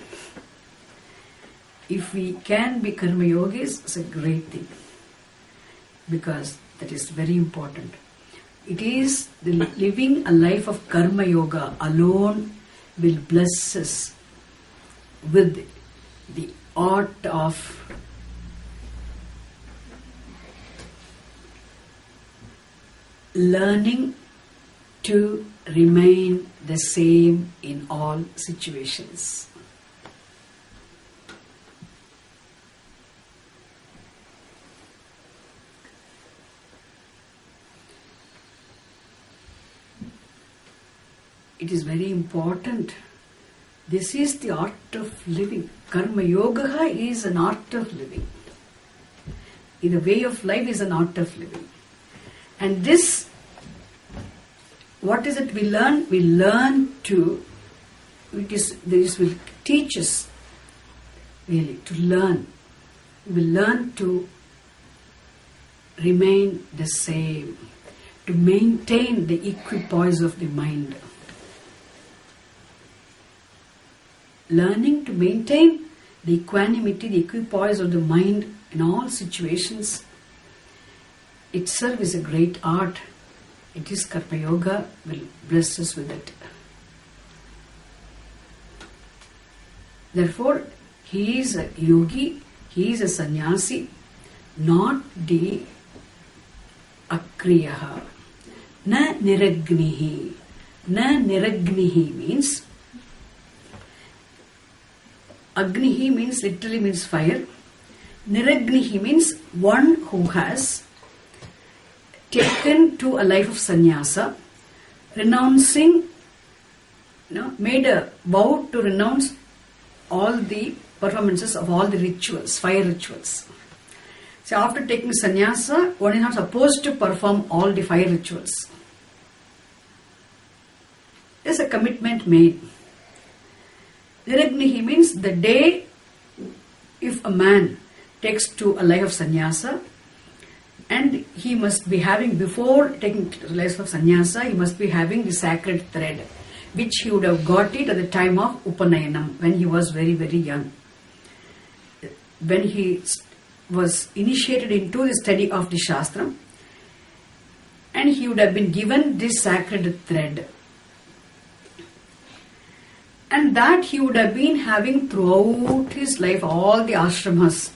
If we can be karma yogis, it's a great thing, because that is very important. It is the living a life of karma yoga alone will bless us with the art of learning to remain the same in all situations. It is very important. This is the art of living. Karma yoga is an art of living. The way of life is an art of living. And this, what is it we learn? We learn to, this will teach us really to learn. We learn to remain the same, to maintain the equipoise of the mind. Learning to maintain the equanimity, the equipoise of the mind in all situations itself is a great art. It is Karma Yoga will bless us with it. Therefore, he is a yogi, he is a sannyasi, not the akriyaha. Na niragnihi. Na niragnihi means, agnihi means literally means fire. Niragnihi means one who has taken to a life of sannyasa, renouncing, made a vow to renounce all the performances of all the rituals, fire rituals. So after taking sannyasa, one is not supposed to perform all the fire rituals. There's a commitment made. Niragnihi means the day if a man takes to a life of sannyasa, and he must be having, before taking the life of sannyasa, he must be having the sacred thread, which he would have got it at the time of Upanayanam, when he was very, very young. When he was initiated into the study of the Shastra, and he would have been given this sacred thread. And that he would have been having throughout his life, all the ashramas.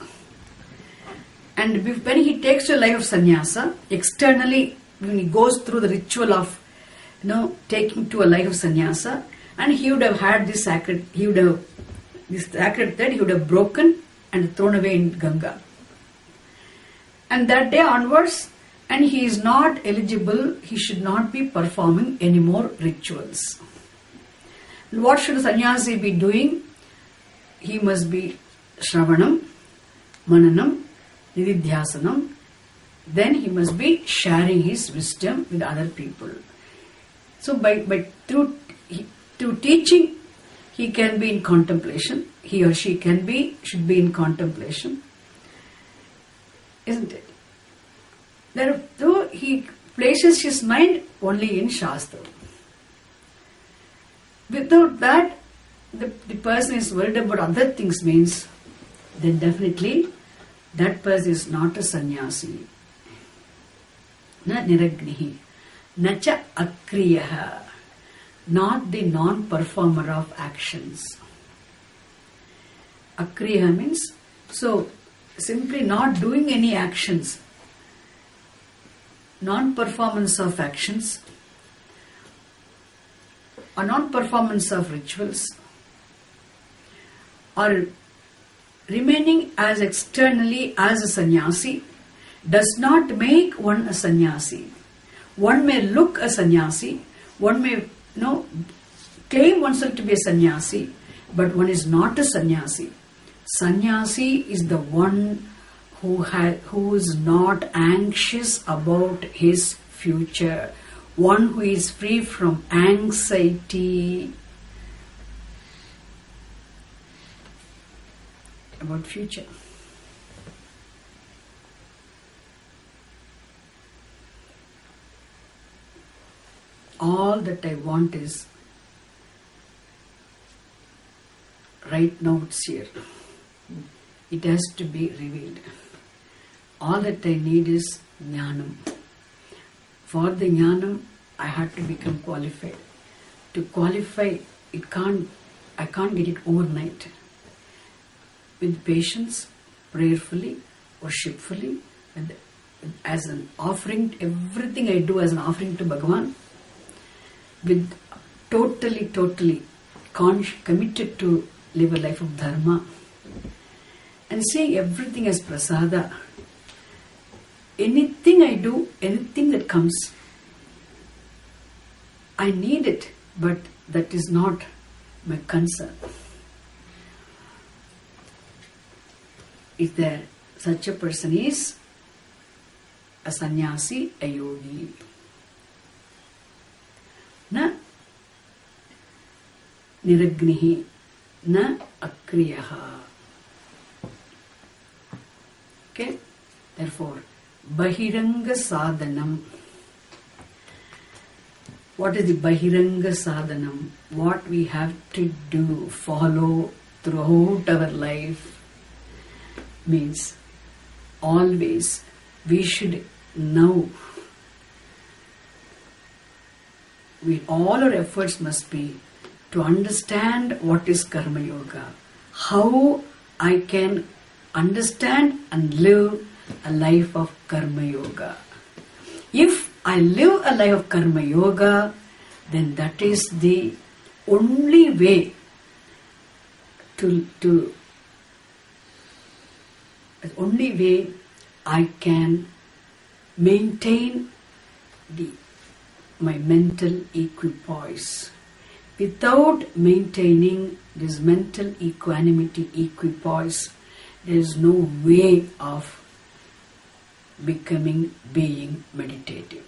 And when he takes a life of sannyasa, externally, when he goes through the ritual of, taking to a life of sannyasa, and he would have had this sacred thread, he would have broken and thrown away in Ganga. And that day onwards, and he is not eligible, he should not be performing any more rituals. What should a sannyasi be doing? He must be Shravanam, Mananam, Nididhyasanam. Then he must be sharing his wisdom with other people. So through teaching, he can be in contemplation. He or she should be in contemplation. Isn't it? Therefore, he places his mind only in Shastra. Without that, the person is worried about other things, means then definitely that person is not a sannyasi. Na niragnihi, na cha akriyaha, not the non-performer of actions. Akriyaha means, so simply not doing any actions, non-performance of actions, or non-performance of rituals, or remaining as externally as a sannyasi does not make one a sannyasi. One may look a sannyasi, one may claim oneself to be a sannyasi, but one is not a sannyasi. Sannyasi is the one who is not anxious about his future, one who is free from anxiety about future. All that I want is right now, it's here. It has to be revealed. All that I need is Jnanam. For the Jnanam, I have to become qualified. To qualify, I can't get it overnight. With patience, prayerfully, worshipfully, and as an offering, everything I do as an offering to Bhagavan, with totally committed to live a life of dharma, and seeing everything as prasada. Anything I do, anything that comes, I need it, but that is not my concern. If there such a person is a sannyasi, a yogi. Na niragnihi, na akriyaha. Okay? Therefore, Bahiranga sadhanam. What is the Bahiranga sadhanam? What we have to do, follow throughout our life, means always we should know. All our efforts must be to understand what is Karma Yoga. How I can understand and live a life of Karma Yoga. If I live a life of Karma Yoga, then that is the only way I can maintain my mental equipoise. Without maintaining this mental equipoise, there is no way of being meditative.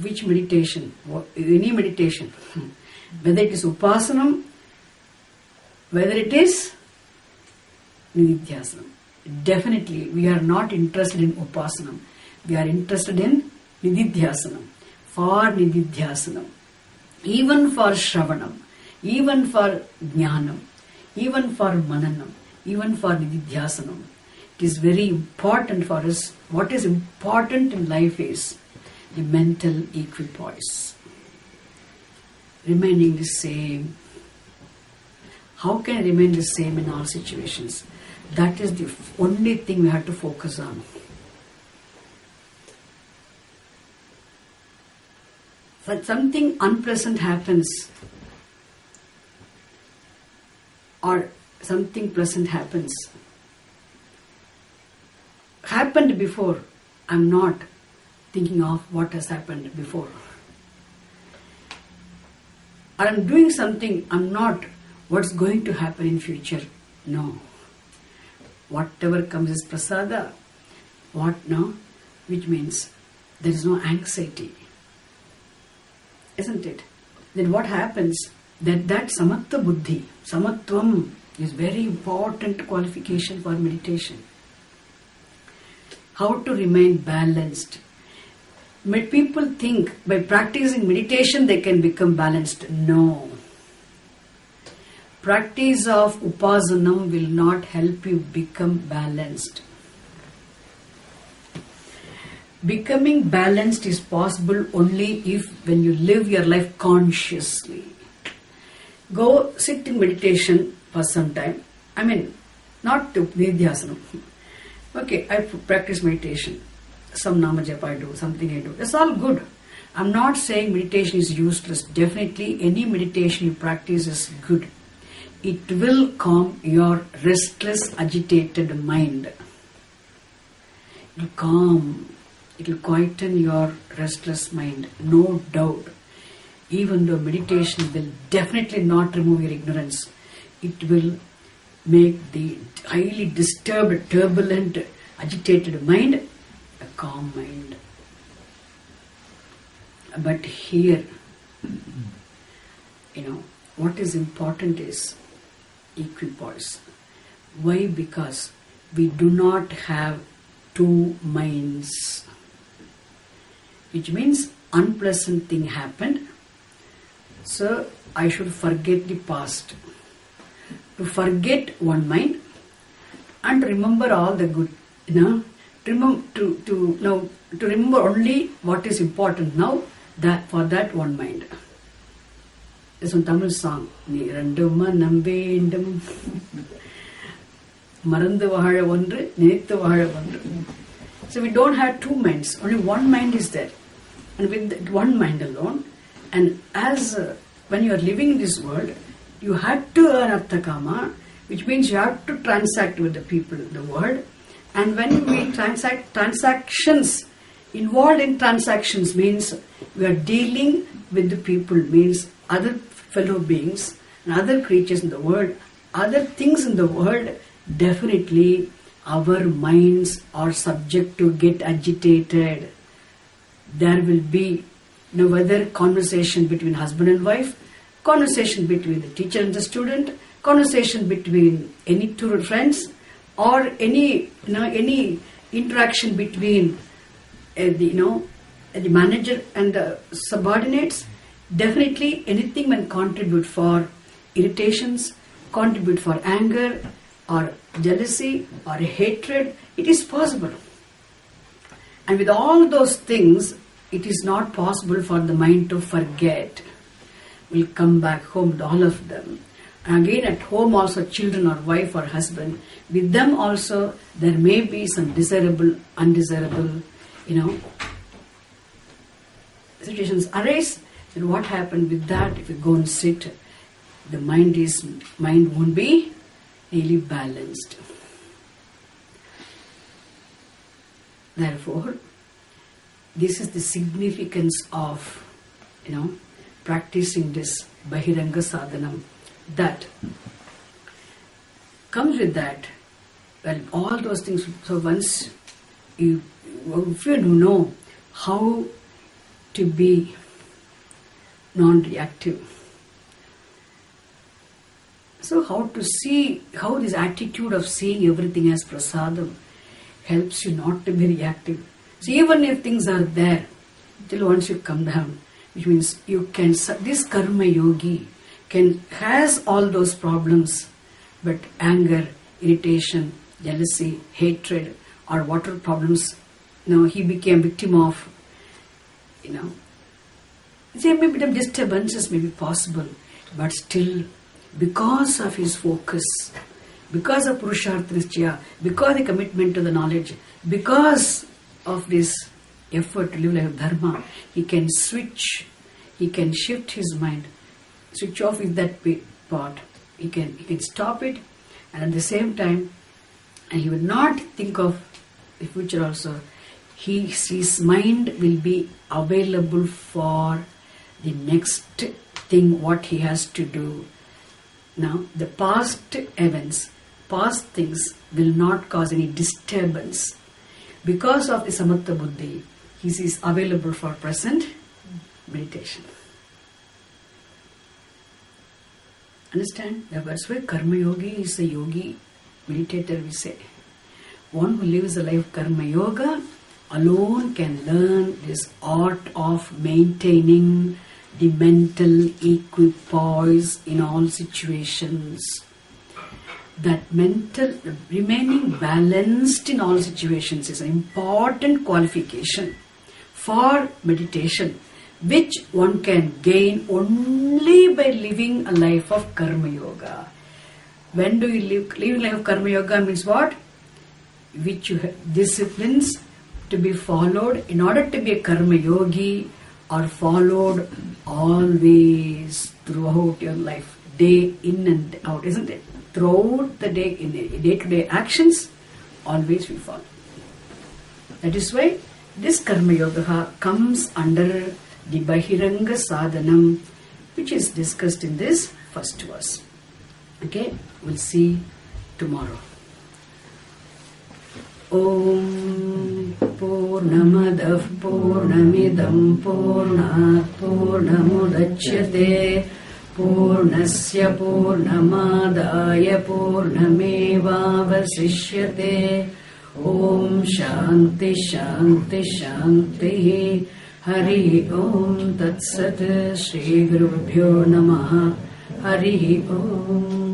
Which meditation? Any meditation. Whether it is Upasanam, whether it is Nididhyasanam. Definitely, we are not interested in Upasanam. We are interested in Nididhyasanam. For Nididhyasanam, even for Shravanam, even for Jnanam, even for Mananam, even for Nididhyasanam, it is very important for us. What is important in life is the mental equipoise. remaining the same. How can I remain the same in all situations? That is the only thing we have to focus on. When something unpleasant happens or something pleasant happened before, I'm not thinking of what has happened before. Or I'm doing something, I'm not what's going to happen in future. No. Whatever comes is prasada. What no? Which means there is no anxiety. Isn't it? Then what happens? That samattva buddhi, samatvam is very important qualification for meditation. How to remain balanced. People think by practicing meditation they can become balanced. No. Practice of upasanam will not help you become balanced. Becoming balanced is possible only if when you live your life consciously. Go sit in meditation for some time. I mean, not to nidhyasanam. Okay, I practice meditation. Some namajapa I do, something I do. That's all good. I'm not saying meditation is useless. Definitely any meditation you practice is good. It will calm your restless, agitated mind. It will calm. It will quieten your restless mind. No doubt. Even though meditation will definitely not remove your ignorance, it will make the highly disturbed, turbulent, agitated mind a calm mind. But here, what is important is equipoise. Why? Because we do not have two minds. Which means unpleasant thing happened. So I should forget the past. To forget one mind and remember all the good. To remember only what is important now. That for that one mind. There's one Tamil song. Niranduma nambendum Marandu vahala ondru ninithu vahala ondru. So we don't have two minds. Only one mind is there. And with that one mind alone, and as when you are living in this world, you had to earn arthakama, which means you have to transact with the people in the world. And when we transactions, involved in transactions means we are dealing with the people, means other fellow beings and other creatures in the world, other things in the world. Definitely our minds are subject to get agitated. There will be whether conversation between husband and wife, conversation between the teacher and the student, conversation between any two friends, or any interaction between the manager and the subordinates. Definitely anything can contribute for irritations, contribute for anger or jealousy or hatred. It is possible. And with all those things, it is not possible for the mind to forget. We'll come back home with all of them. And again at home also, children or wife or husband, with them also there may be some desirable, undesirable, situations arise. Then what happened with that? If you go and sit, the mind won't be really balanced. Therefore, this is the significance of, practicing this Bahiranga Sadhanam. That comes with that. Well, all those things. So once if you know how to be non-reactive, so how to see, how this attitude of seeing everything as prasadam helps you not to be reactive. So even if things are there, till once you come down, which means you can, this karma yogi has all those problems, but anger, irritation, jealousy, hatred, or whatever problems, he became victim of, There may be some disturbances may be possible, but still, because of his focus, because of Purushartha Nischaya, because of the commitment to the knowledge, because of this effort to live life of Dharma, he can switch, he can shift his mind, switch off with that part. He can stop it, and at the same time, and he will not think of the future also. His mind will be available for the next thing what he has to do. Now, the past events, past things will not cause any disturbance. Because of the Samatha Buddhi, he is available for present meditation. Understand? That's why Karma Yogi is a yogi, meditator we say. One who lives a life of Karma Yoga alone can learn this art of maintaining the mental equipoise in all situations. That remaining balanced in all situations is an important qualification for meditation, which one can gain only by living a life of Karma Yoga. When do you live a life of Karma Yoga means what? Which you have disciplines to be followed in order to be a Karma Yogi are followed always throughout your life, day in and day out, isn't it? Throughout the day, in the day-to-day actions, always we follow. That is why this Karma Yoga comes under the Bahiranga Sadhanam, which is discussed in this first verse. Okay, we'll see tomorrow. Om Purnamadah Purnamidam Purnat Purnamudachyate Purnasya Purnamadaya Purnamevavasishyate. Om Shanti Shanti Shanti. Hari Om Tat Sat. Shri Gurubhyo Namaha. Hari Om.